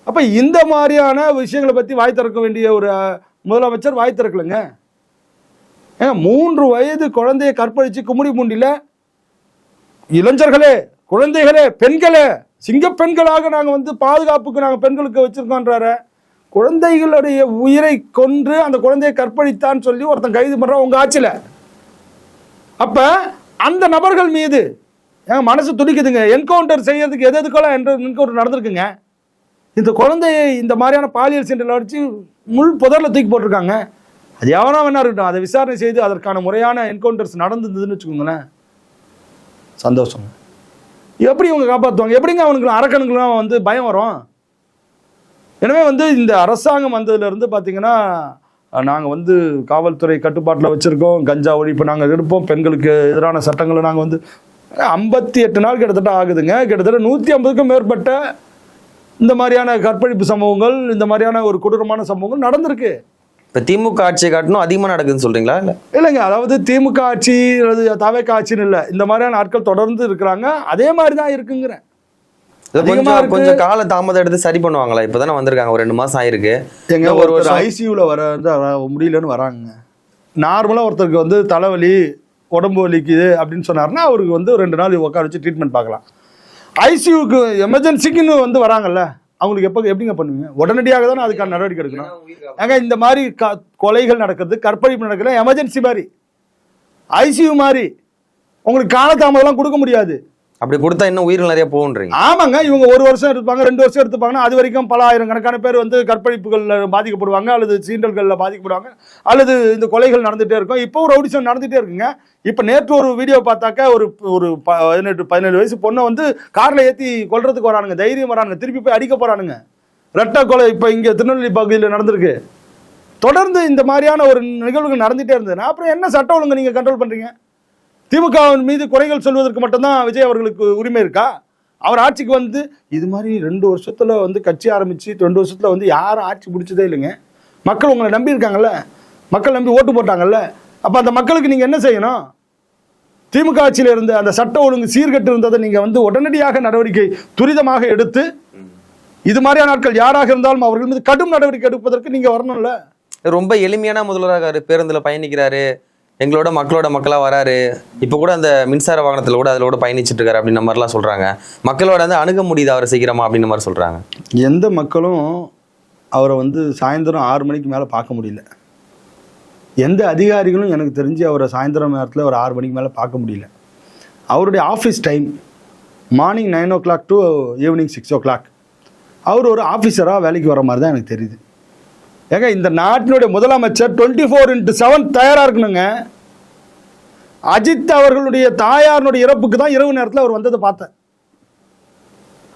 அப்போ இந்த மாதிரியான விஷயங்களை பற்றி வாய் திறக்க வேண்டிய ஒரு முதலமைச்சர் வாய் திறக்கலைங்க. 3 வயது குழந்தையை கற்பழித்து கும்மிடிப்பூண்டியில் இளைஞர்களே, குழந்தைகளே, பெண்களே, சிங்க பெண்களாக நாங்கள் வந்து பாதுகாப்புக்கு நாங்கள் பெண்களுக்கு வச்சிருக்கோன்றார, குழந்தைகளுடைய உயிரை கொன்று அந்த குழந்தையை கற்பழித்தான்னு சொல்லி ஒருத்தன் கைது பண்ணுறான் உங்கள் ஆட்சியில். அப்போ அந்த நபர்கள் மீது என் மனசு துடிக்குதுங்க. என்கவுண்டர் செய்யறதுக்கு எதுக்கெல்லாம் என்கவுண்டர் நடந்திருக்குங்க. இந்த குழந்தையை இந்த மாதிரியான பாலியல் சென்டரில் அடித்து முள் புதரில் தூக்கி போட்டிருக்காங்க. அது எவனா வேணா இருக்கட்டும், அதை விசாரணை செய்து அதற்கான முறையான என்கவுண்டர்ஸ் நடந்ததுன்னு வச்சுக்கோங்களேன், சந்தோஷம். எப்படி இவங்க காப்பாற்றுவாங்க? எப்படிங்க அவனுக்கு அரக்கணுங்களாம் வந்து பயம் வரும்? எனவே வந்து இந்த அரசாங்கம் வந்ததுலேருந்து பார்த்தீங்கன்னா நாங்கள் வந்து காவல்துறை கட்டுப்பாட்டில் வச்சுருக்கோம், கஞ்சா ஒழிப்பு நாங்கள் எடுப்போம், பெண்களுக்கு எதிரான சட்டங்களை நாங்கள் வந்து 58 நாள் கிட்டத்தட்ட ஆகுதுங்க. கிட்டத்தட்ட 150க்கும் மேற்பட்ட இந்த மாதிரியான கற்பழிப்பு சம்பவங்கள், இந்த மாதிரியான ஒரு கொடூரமான சம்பவங்கள் நடந்திருக்கு. இப்போ திமுக ஆட்சியை காட்டணும் அதிகமாக நடக்குதுன்னு சொல்கிறீங்களா? இல்லைங்க, அதாவது திமுக ஆட்சி அல்லது தவேக ஆட்சின்னு இல்லை, இந்த மாதிரியான ஆட்கள் தொடர்ந்து இருக்கிறாங்க, அதே மாதிரி தான் இருக்குங்கிறேன். கொஞ்சம் கால தாமதம் எடுத்து சரி பண்ணுவாங்களா? இப்போ தானே வந்திருக்காங்க, ஒரு 2 மாதம் ஆயிருக்கு. எங்க ஒரு ஐசியூவில் முடியலன்னு வராங்க. நார்மலாக ஒருத்தருக்கு வந்து தலைவலி, உடம்பு வலிக்குது அப்படின்னு சொன்னார்னா அவருக்கு வந்து 2 நாள் உட்கார வச்சு ட்ரீட்மெண்ட் பார்க்கலாம். ஐசியூக்கு எமர்ஜென்சிக்குன்னு வந்து வராங்கல்ல, அவங்களுக்கு எப்படிங்க பண்ணுவீங்க? உடனடியாக தானே அதுக்கான நடவடிக்கை எடுக்கணும். ஏங்க இந்த மாதிரி கொலைகள் நடக்கிறது, கற்பழிப்பு நடக்கிறது எமர்ஜென்சி மாதிரி, ஐசியூ மாதிரி உங்களுக்கு காலதாமதம்லாம் கொடுக்க முடியாது. அப்படி கொடுத்தா இன்னும் உயிர்கள் நிறைய போகுன்றீங்க? ஆமாங்க, இவங்க 1 வருஷம் எடுப்பாங்க, 2 வருஷம் எடுத்துப்பாங்கன்னா அது வரைக்கும் பல ஆயிரக்கணக்கான பேர் வந்து கற்பழிப்புகளில் பாதிக்கப்படுவாங்க, அல்லது சீண்டல்களில் பாதிக்கப்படுவாங்க, அல்லது இந்த கொலைகள் நடந்துகிட்டே இருக்கும். இப்போ ஒரு ரவுடிசம் நடந்துகிட்டே இருக்குங்க. இப்போ நேற்று ஒரு வீடியோ பார்த்தாக்க ஒரு 18-17 வயசு பொண்ணை வந்து காரில் ஏற்றி கொல்றதுக்கு வரானுங்க, தைரியம் வரானுங்க, திருப்பி போய் அடிக்க போகிறானுங்க. ரெட்டை கொலை இப்போ இங்கே திருநெல்வேலி பகுதியில் நடந்திருக்கு. தொடர்ந்து இந்த மாதிரியான ஒரு நிகழ்வுகள் நடந்துகிட்டே இருந்ததுன்னா அப்புறம் என்ன சட்டம் ஒழுங்கு நீங்கள் கண்ட்ரோல் பண்ணுறீங்க? திமுக மீது குறைகள் சொல்வதற்கு மட்டும்தான் விஜய் அவர்களுக்கு உரிமை இருக்கா? அவர் ஆட்சிக்கு வந்து இது மாதிரி 2 வருஷத்தில் வந்து கட்சி ஆரம்பித்து 2 வருஷத்தில் வந்து யாரும் ஆட்சி பிடிச்சதே இல்லைங்க. மக்கள் உங்களை நம்பி இருக்காங்கல்ல, மக்கள் நம்பி ஓட்டு போட்டாங்கல்ல. அப்போ அந்த மக்களுக்கு நீங்கள் என்ன செய்யணும்? திமுக ஆட்சியில் இருந்த அந்த சட்ட ஒழுங்கு சீர்கட்டு இருந்ததை நீங்கள் வந்து உடனடியாக நடவடிக்கை துரிதமாக எடுத்து இது மாதிரியான நாட்கள் யாராக இருந்தாலும் அவர்கள் மீது கடும் நடவடிக்கை எடுப்பதற்கு நீங்கள் வரணும்ல. ரொம்ப எளிமையான முதல்வராக பேருந்தில் பயணிக்கிறாரு, எங்களோட மக்களா வராரு. இப்போ கூட அந்த மின்சார வாகனத்தில் கூட அதில் கூட பயணிச்சுட்டு இருக்காரு அப்படின்ற மாதிரிலாம் சொல்கிறாங்க. மக்களோட வந்து அணுக முடியுது அவரை சீக்கிரமா அப்படின்ற மாதிரி சொல்கிறாங்க. எந்த மக்களும் அவரை வந்து சாயந்தரம் 6 மணிக்கு மேலே பார்க்க முடியல. எந்த அதிகாரிகளும் எனக்கு தெரிஞ்சு அவரை சாயந்தரம் நேரத்தில் ஒரு 6 மணிக்கு மேலே பார்க்க முடியல. அவருடைய office time morning 9 o'clock to evening 6 o'clock. அவர் ஒரு ஆஃபீஸராக வேலைக்கு வர மாதிரி தான் எனக்கு தெரியுது. ஏங்க இந்த நாட்டினுடைய முதலமைச்சர் 24/7 தயாராக இருக்கணுங்க. அஜித் அவர்களுடைய தாயாருடைய இறப்புக்கு தான் இரவு நேரத்தில் அவர் வந்ததை பார்த்தேன்.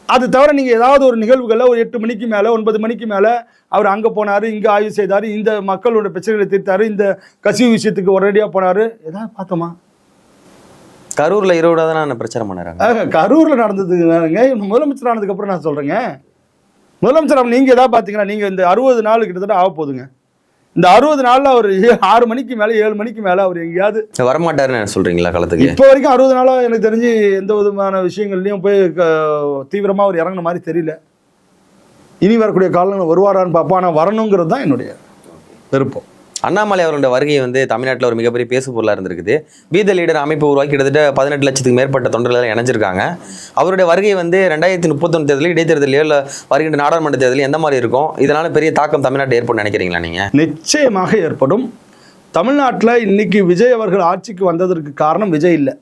அது தவிர நீங்கள் ஏதாவது ஒரு நிகழ்வுகளில் ஒரு 8 மணிக்கு மேலே 9 மணிக்கு மேலே அவர் அங்கே போனார், இங்கே ஆய்வு செய்தார், இந்த மக்களுடைய பிரச்சனைகளை தீர்த்தார், இந்த கசிவு விஷயத்துக்கு உடனடியாக போனார், ஏதாவது பார்த்தோமா? கரூரில் 20 தான் பிரச்சனை பண்ணாங்க. கரூரில் நடந்ததுங்க முதலமைச்சர் ஆனதுக்கப்புறம் நான் சொல்கிறேங்க. முதலமைச்சர் நீங்கள் எதாவது பார்த்தீங்கன்னா நீங்கள் இந்த 60 நாள் கிட்டத்தட்ட ஆக போகுதுங்க. இந்த 60 நாளில் அவர் 6 மணிக்கு மேலே 7 மணிக்கு மேலே அவர் எங்கேயாவது வரமாட்டாருன்னு சொல்கிறீங்களா காலத்துக்கு? இப்போ வரைக்கும் 60 நாளாக எனக்கு தெரிஞ்சு எந்த விதமான விஷயங்கள்லையும் போய் தீவிரமாக அவர் இறங்கின மாதிரி தெரியல. இனி வரக்கூடிய காலங்கள் வருவாரான்னு பார்ப்போம். ஆனால் வரணுங்கிறது தான் என்னுடைய விருப்பம். அண்ணாமலை அவர்களுடைய வருகை வந்து தமிழ்நாட்டில் ஒரு மிகப்பெரிய பேசு பொருளாக இருந்திருக்குது. பி த லீடர் அமைப்பு உருவாக்கி கிட்டத்தட்ட 18 லட்சத்துக்கு மேற்பட்ட தொண்டர்கள் இணைஞ்சிருக்காங்க. அவருடைய வருகை வந்து 2031 தேர்தலில் இடைத்தேர்தலையோ இல்லை வருகின்ற நாடாளுமன்ற தேர்தலில் எந்த மாதிரி இருக்கும்? இதனால பெரிய தாக்கம் தமிழ்நாட்டில் ஏற்படும் நினைக்கிறீங்களா நீங்கள்? நிச்சயமாக ஏற்படும். தமிழ்நாட்டில் இன்னைக்கு விஜய் அவர்கள் ஆட்சிக்கு வந்ததற்கு காரணம் விஜய் இல்லை,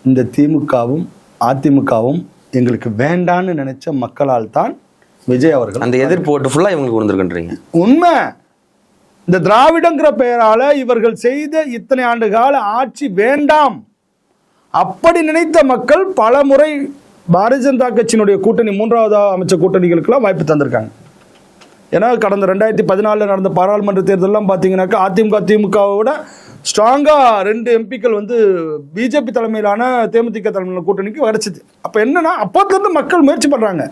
இந்த திமுகவும் அதிமுகவும் எங்களுக்கு வேண்டான்னு நினைச்ச மக்களால் தான் விஜய் அவர்கள் அந்த எதிர்ப்பு ஓட்டு ஃபுல்லாக இவங்களுக்கு கொடுத்துருக்குன்றீங்க. உண்மை. இந்த திராவிடங்கிற பெயரால இவர்கள் செய்த இத்தனை ஆண்டு கால ஆட்சி வேண்டாம் அப்படி நினைத்த மக்கள் பல முறை பாரதிய ஜனதா கட்சியினுடைய கூட்டணி 3வது அமைச்ச கூட்டணிகளுக்கெல்லாம் வாய்ப்பு தந்திருக்காங்க. ஏன்னா கடந்த 2014 நடந்த பாராளுமன்ற தேர்தலெல்லாம் பார்த்தீங்கன்னாக்கா அதிமுக திமுகவை விட ஸ்ட்ராங்காக 2 எம்பிக்கள் வந்து பிஜேபி தலைமையிலான தேமுதிக தலைமையிலான கூட்டணிக்கு கிடைச்சிது. அப்போ என்னன்னா அப்போதுலேருந்து மக்கள் முயற்சி பண்ணுறாங்க.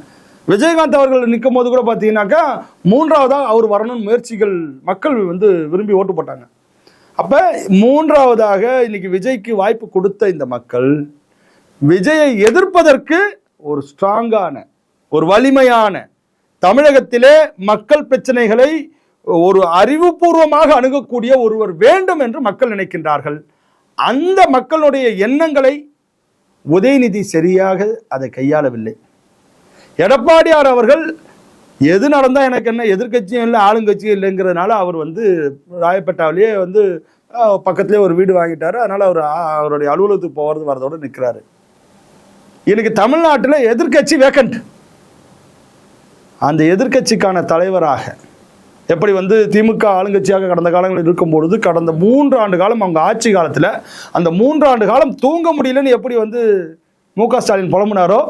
விஜயகாந்த் அவர்கள் நிற்கும் போது கூட பார்த்தீங்கன்னாக்கா 3வதாக அவர் வரணும்னு முயற்சிகள் மக்கள் வந்து விரும்பி ஓட்டு போட்டாங்க. அப்போ 3வதாக இன்னைக்கு விஜய்க்கு வாய்ப்பு கொடுத்த இந்த மக்கள் விஜயை எதிர்ப்பதற்கு ஒரு ஸ்ட்ராங்கான ஒரு வலிமையான தமிழகத்திலே மக்கள் பிரச்சனைகளை ஒரு அறிவுபூர்வமாக அணுகக்கூடிய ஒருவர் வேண்டும் என்று மக்கள் நினைக்கின்றார்கள். அந்த மக்களுடைய எண்ணங்களை உதயநிதி சரியாக அதை கையாளவில்லை. எடப்பாடியார் அவர்கள் எது நடந்தால் எனக்கு என்ன, எதிர்கட்சியும் இல்லை ஆளுங்கட்சியும் இல்லைங்கிறதுனால அவர் வந்து ராயப்பேட்டாவிலேயே வந்து பக்கத்துலேயே ஒரு வீடு வாங்கிட்டாரு. அதனால் அவர் அவருடைய அலுவலகத்துக்கு போகிறது வரதோடு நிற்கிறாரு. எனக்கு தமிழ்நாட்டில் எதிர்கட்சி வேக்கண்ட். அந்த எதிர்கட்சிக்கான தலைவராக எப்படி வந்து திமுக ஆளுங்கட்சியாக கடந்த காலங்களில் இருக்கும்பொழுது கடந்த 3 ஆண்டு காலம் அவங்க ஆட்சி காலத்தில் அந்த 3 ஆண்டு காலம் தூங்க முடியலன்னு எப்படி வந்து மு.க. ஸ்டாலின் புலம்புனாரோ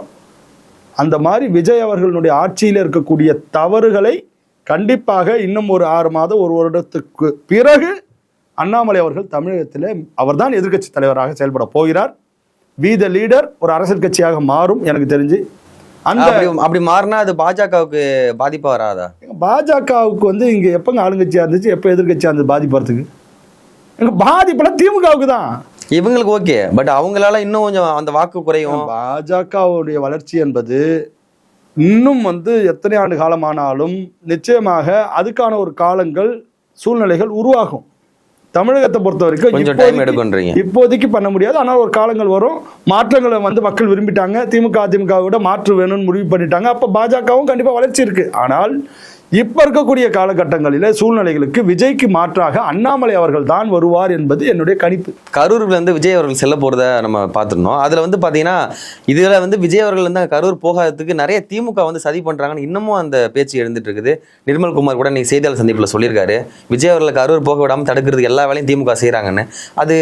அந்த மாதிரி விஜய் அவர்களுடைய ஆட்சியில் இருக்கக்கூடிய தவறுகளை கண்டிப்பாக இன்னும் ஒரு 6 மாதம் 1 வருடத்துக்கு பிறகு அண்ணாமலை அவர்கள் தமிழகத்தில் அவர்தான் எதிர்க்கட்சி தலைவராக செயல்பட போகிறார். பி த லீடர் ஒரு அரசியல் கட்சியாக மாறும். எனக்கு தெரிஞ்சு அந்த அப்படி மாறினா அது பாஜகவுக்கு பாதிப்பா வராதா? பாஜகவுக்கு வந்து இங்க எப்பங்க ஆளுங்கட்சியா இருந்துச்சு, எப்ப எதிர்கட்சியா இருந்தது பாதிப்பு வரதுக்கு? எங்க பாதிப்புலாம் திமுகவுக்கு தான். இவங்களுக்கு ஓகே, பட் அவங்களால இன்னும் கொஞ்சம் அந்த வாக்கு குறையும். பாஜகவுடைய வளர்ச்சி என்பது இன்னும் வந்து எத்தனை ஆண்டு காலமானாலும் நிச்சயமாக அதுக்கான ஒரு காலங்கள் சூழ்நிலைகள் உருவாகும். தமிழகத்தை பொறுத்த வரைக்கும் கொஞ்சம் டைம் எடுக்குன்றீங்க. இப்போதைக்கு பண்ண முடியாது. ஆனால் ஒரு காலங்கள் வரும். மாற்றங்களை வந்து மக்கள் விரும்பிட்டாங்க. திமுக அதிமுகவை விட மாற்று வேணும்னு முடிவு பண்ணிட்டாங்க. அப்போ பாஜகவும் கண்டிப்பாக வளர்ச்சி இருக்கு. ஆனால் இப்ப இருக்கக்கூடிய காலகட்டங்களில் சூழ்நிலைகளுக்கு விஜய்க்கு மாற்றாக அண்ணாமலை அவர்கள் தான் வருவார் என்பது என்னுடைய கணிப்பு. கரூர்ல வந்து விஜய் அவர்கள் செல்ல போறத நம்ம பார்த்துருந்தோம். அதுல வந்து பாத்தீங்கன்னா இதுல வந்து விஜய் அவர்கள் வந்து கரூர் போகாததுக்கு நிறைய திமுக வந்து சதி பண்றாங்கன்னு இன்னமும் அந்த பேச்சு எழுந்துட்டு இருக்குது. நிர்மல்குமார் கூட நீங்க செய்தியாளர் சந்திப்புல சொல்லியிருக்காரு, விஜய் அவர்களை கரூர் போக விடாம தடுக்கிறதுக்கு எல்லா வேலையும் திமுக செய்யறாங்கன்னு. அது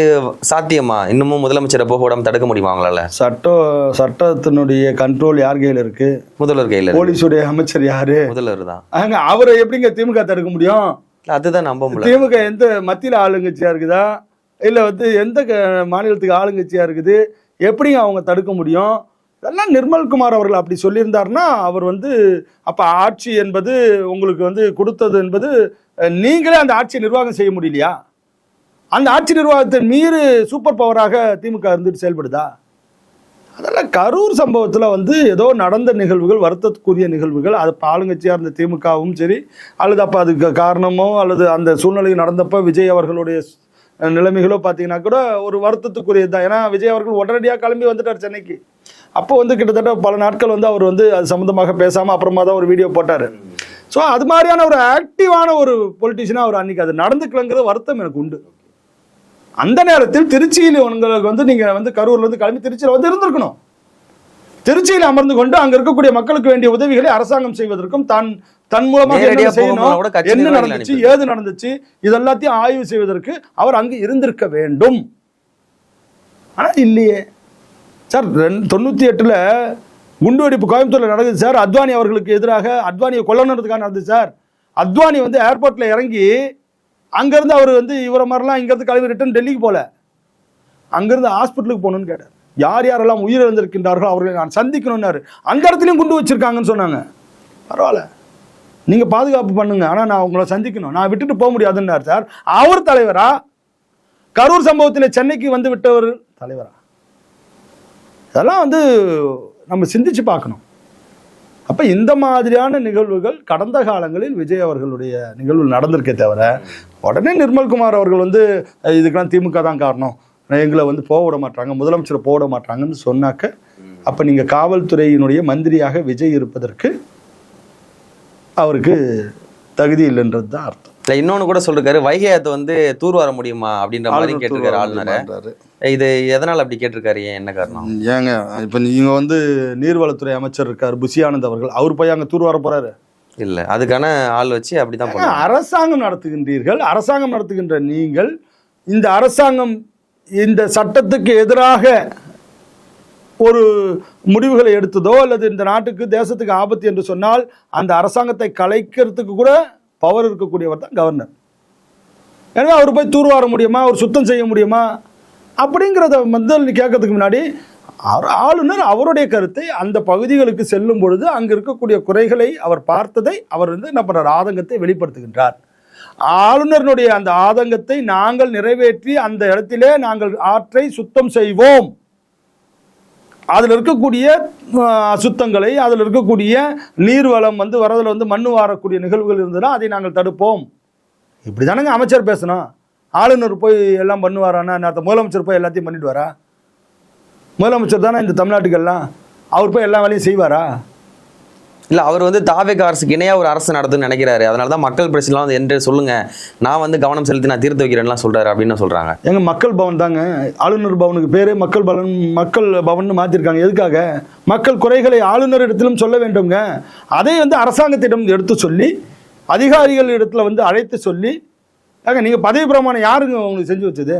சாத்தியமா? இன்னமும் முதலமைச்சரை போக விடாம தடுக்க முடியுமா அவங்களால? சட்டத்தினுடைய கண்ட்ரோல் யார் கையில் இருக்கு? முதல்வர் கையில். போலீஸுடைய அமைச்சர் யாரு? முதல்வர் தான். அவரை எப்படிங்க திமுக தடுக்க முடியும்? அதுதான் நம்ப முடியல. திமுக எந்த மத்தியில் ஆளுங்கட்சியா இருக்குதா இல்ல வந்து எந்த மாநிலத்துக்கு ஆளுங்கட்சியா இருக்குது, எப்படிங்க அவங்க தடுக்க முடியும்? இதெல்லாம் நிர்மல்குமார் அவர்கள் அப்படி சொல்லியிருந்தாருன்னா அவர் வந்து அப்ப ஆட்சி என்பது உங்களுக்கு வந்து கொடுத்தது என்பது நீங்களே அந்த ஆட்சியை நிர்வாகம் செய்ய முடியலையா? அந்த ஆட்சி நிர்வாகத்தை மீறி சூப்பர் பவராக திமுக இருந்துட்டு செயல்படுதா? அதெல்லாம் கரூர் சம்பவத்தில் வந்து ஏதோ நடந்த நிகழ்வுகள், வருத்தத்துக்குரிய நிகழ்வுகள். அது ஆளுங்கட்சியாக இருந்த திமுகவும் சரி, அல்லது அப்போ அதுக்கு காரணமோ அல்லது அந்த சூழ்நிலை நடந்தப்போ விஜய் அவர்களுடைய நிலைமைகளோ பார்த்தீங்கன்னா கூட ஒரு வருத்தத்துக்குரியது தான். ஏன்னா விஜய் அவர்கள் உடனடியாக கிளம்பி வந்துட்டார் சென்னைக்கு. அப்போ வந்து கிட்டத்தட்ட பல நாட்கள் வந்து அவர் வந்து அது சம்மந்தமாக பேசாமல் அப்புறமா தான் ஒரு வீடியோ போட்டார். ஸோ அது மாதிரியான ஒரு ஆக்டிவான ஒரு பொலிட்டிஷியனாக அவர் அன்றைக்கி அது நடந்துக்கலங்கிற வருத்தம் எனக்கு உண்டு. அந்த நேரத்தில் திருச்சியில் உங்களுக்கு வந்து நீங்கள் வந்து கரூர்ல இருந்து கிளம்பி திருச்சியில் வந்து இருந்திருக்கணும். திருச்சியில் அமர்ந்து கொண்டு அங்க இருக்கக்கூடிய மக்களுக்கு வேண்டிய உதவிகளை அரசாங்கம் செய்வதற்கும் தன் மூலமாக என்ன நடந்துச்சு, ஏது நடந்துச்சு, இதெல்லாத்தையும் ஆய்வு செய்வதற்கு அவர் அங்கு இருந்திருக்க வேண்டும். ஆனா இல்லையே சார். 98ல் குண்டுவெடிப்பு கோயம்புத்தூர்ல நடக்குது சார். அத்வானி அவர்களுக்கு எதிராக அத்வானியை கொல்லணுன்றதுக்காக நடந்துச்சு சார். அத்வானி வந்து ஏர்போர்ட்ல இறங்கி அங்கிருந்து அவர் வந்து இவரை மாதிரிலாம் இங்கிருந்து கிளம்பி ரிட்டர்ன் டெல்லிக்கு போல, அங்கிருந்து ஹாஸ்பிட்டலுக்கு போகணும்னு கேட்டார். யார் யாரெல்லாம் உயிரிழந்திருக்கின்றார்களோ அவர்களை நான் சந்திக்கணும்னாரு. அந்த இடத்துலையும் குண்டு வச்சிருக்காங்கன்னு சொன்னாங்க. பரவாயில்ல, நீங்க பாதுகாப்பு பண்ணுங்க, ஆனா நான் உங்களை சந்திக்கணும், நான் விட்டுட்டு போக முடியாதுன்னாரு சார். அவர் தலைவரா? கரூர் சம்பவத்தில் சென்னைக்கு வந்து விட்டவர் தலைவரா? இதெல்லாம் வந்து நம்ம சிந்திச்சு பார்க்கணும். அப்போ இந்த மாதிரியான நிகழ்வுகள் கடந்த காலங்களில் விஜய் அவர்களுடைய நிகழ்வு நடந்திருக்கே தவிர உடனே நிர்மல்குமார் அவர்கள் வந்து இதுக்கெல்லாம் திமுக தான் காரணம், எங்களை வந்து போக விட மாட்டாங்க, முதலமைச்சரை போக விட மாட்டாங்கன்னு சொன்னாக்க அப்போ நீங்கள் காவல்துறையினுடைய மந்திரியாக விஜய் இருப்பதற்கு அவருக்கு தகுதி இல்லைன்றது தான் அர்த்தம். இல்லை, இன்னொன்று கூட சொல்லிருக்காரு, வைகை ஆத்தை வந்து தூர்வார முடியுமா அப்படின்ற மாதிரி கேட்டிருக்காரு ஆளுநர். இது எதனால் அப்படி கேட்டிருக்காரு, ஏன் என்ன காரணம்? ஏங்க இப்போ நீங்கள் வந்து நீர்வளத்துறை அமைச்சர் இருக்கார் புஷி ஆனந்த் அவர்கள், அவர் போய் அங்கே தூர்வார போகிறாரு? இல்லை, அதுக்கான ஆள் வச்சு அப்படிதான் போறாங்க. அரசாங்கம் நடத்துகின்றீர்கள், அரசாங்கம் நடத்துகின்ற நீங்கள் இந்த அரசாங்கம் இந்த சட்டத்துக்கு எதிராக ஒரு முடிவுகளை எடுத்ததோ அல்லது இந்த நாட்டுக்கு தேசத்துக்கு ஆபத்து என்று சொன்னால் அந்த அரசாங்கத்தை கலைக்கிறதுக்கு கூட பவர் இருக்கக்கூடியவர் தான் கவர்னர். எனவே அவர் போய் தூர்வார முடியுமா, அவர் சுத்தம் செய்ய முடியுமா அப்படிங்கிறத முதல் கேட்கறதுக்கு முன்னாடி ஆளுநர் அவருடைய கருத்தை அந்த பகுதிகளுக்கு செல்லும் பொழுது அங்கே இருக்கக்கூடிய குறைகளை அவர் பார்த்ததை அவர் வந்து என்ன பண்ணுறார், ஆதங்கத்தை வெளிப்படுத்துகின்றார். ஆளுநருடைய அந்த ஆதங்கத்தை நாங்கள் நிறைவேற்றி அந்த இடத்திலே நாங்கள் ஆற்றை சுத்தம் செய்வோம், அதில் இருக்கக்கூடிய அசுத்தங்களை, அதில் இருக்கக்கூடிய நீர்வளம் வந்து வரதில் வந்து மண்ணு வாரக்கூடிய நிகழ்வுகள் இருந்ததுன்னா அதை நாங்கள் தடுப்போம். இப்படி தானேங்க அமைச்சர் பேசணும். ஆளுநர் போய் எல்லாம் பண்ணுவாரானா, நான் முதலமைச்சர் போய் எல்லாத்தையும் பண்ணிட்டு வரா? முதலமைச்சர் தானே இந்த தமிழ்நாட்டுக்கெல்லாம், அவர் போய் எல்லா வேலையும் செய்வாரா? இல்லை, அவர் வந்து தாவேக அரசுக்கு இணையாக ஒரு அரசு நடத்துன்னு நினைக்கிறாரு, அதனால தான் மக்கள் பிரச்சனைலாம் வந்து என்று சொல்லுங்க, நான் வந்து கவனம் செலுத்தி நான் தீர்த்து வைக்கிறேன்லாம் சொல்றாரு அப்படின்னு சொல்றாங்க. எங்க மக்கள் பவன் தாங்க, ஆளுநர் பவனுக்கு பேரே மக்கள் பவன் மாத்திருக்காங்க. எதுக்காக? மக்கள் குறைகளை ஆளுநரிடத்திலும் சொல்ல வேண்டும்ங்க. அதை வந்து அரசாங்கத்திடம் எடுத்து சொல்லி அதிகாரிகள் இடத்துல வந்து அழைத்து சொல்லி, நீங்க பதவி பிரமாணம் யாருங்க உங்களுக்கு செஞ்சு வச்சது?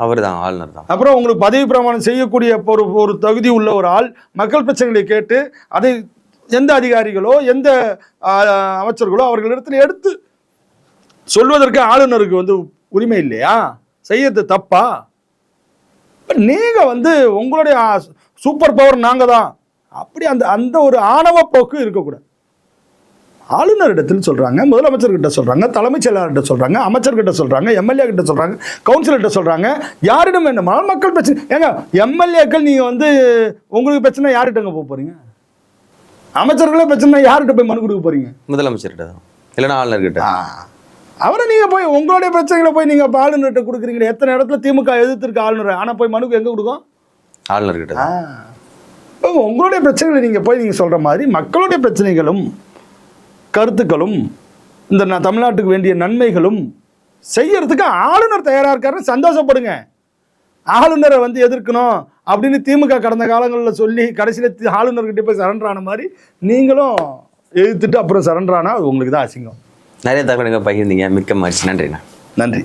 அவர் தான், ஆளுநர் தான். அப்புறம் உங்களுக்கு பதவி பிரமாணம் செய்யக்கூடிய ஒரு தகுதி உள்ள ஒரு ஆள் மக்கள் பிரச்சனைகளை கேட்டு அதை எந்த அதிகாரிகளோ எந்த அமைச்சர்களோ அவர்களிடத்தில் எடுத்து சொல்வதற்கு ஆளுநருக்கு வந்து உரிமை இல்லையா? செய்யறது தப்பா? நீங்க வந்து உங்களுடைய சூப்பர் பவர் நாங்க தான் அப்படி அந்த அந்த ஒரு ஆணவ போக்கு இருக்கக்கூடாது. ஆளுநரிடத்தில் சொல்றாங்க, முதலமைச்சர்கிட்ட சொல்றாங்க, தலைமைச் செயலாளர்கிட்ட சொல்றாங்க, அமைச்சர்கிட்ட சொல்றாங்க, எம்எல்ஏ கிட்ட சொல்றாங்க, கவுன்சிலர்கிட்ட சொல்றாங்க. யாரிடம் வேணுமா மக்கள் பிரச்சனை? ஏங்க எம்எல்ஏக்கள் நீங்க வந்து உங்களுக்கு பிரச்சனை யார்கிட்டங்க போக போறீங்க? அமைச்சர்களே பிரச்சனை யார்கிட்ட போய் மனு கொடுக்க போறீங்க? முதலமைச்சர்கிட்ட தான், இல்லைன்னா ஆளுநர்கிட்ட. அவரை நீங்க போய் உங்களுடைய பிரச்சனைகளை போய் நீங்க ஆளுநர்கிட்ட கொடுக்குறீங்களே. எத்தனை இடத்துல திமுக எதிர்த்திருக்க ஆளுநர், ஆனா போய் மனுக்கு எங்க கொடுக்கும்? ஆளுநர்கிட்ட. உங்களுடைய பிரச்சனைகளை நீங்க போய் நீங்க சொல்ற மாதிரி மக்களுடைய பிரச்சனைகளும் கருத்துக்களும் இந்த தமிழ்நாட்டுக்கு வேண்டிய நன்மைகளும் செய்யறதுக்கு ஆளுநர் தயாரா இருக்காரு, சந்தோஷப்படுங்க. ஆளுநரை வந்து எதிர்க்கணும் அப்படின்னு திமுக கடந்த காலங்களில் சொல்லி கடைசியில் ஆளுநர்கிட்ட போய் சரண்டர் ஆன மாதிரி நீங்களும் எதிர்த்துட்டு அப்புறம் சரண்டர் ஆனால் அது உங்களுக்கு தான் அசிங்கம். நிறைய தகவல்கள் பகிர்ந்தீங்க, மிக்க மகிழ்ச்சி. நன்றிண்ணா. நன்றி.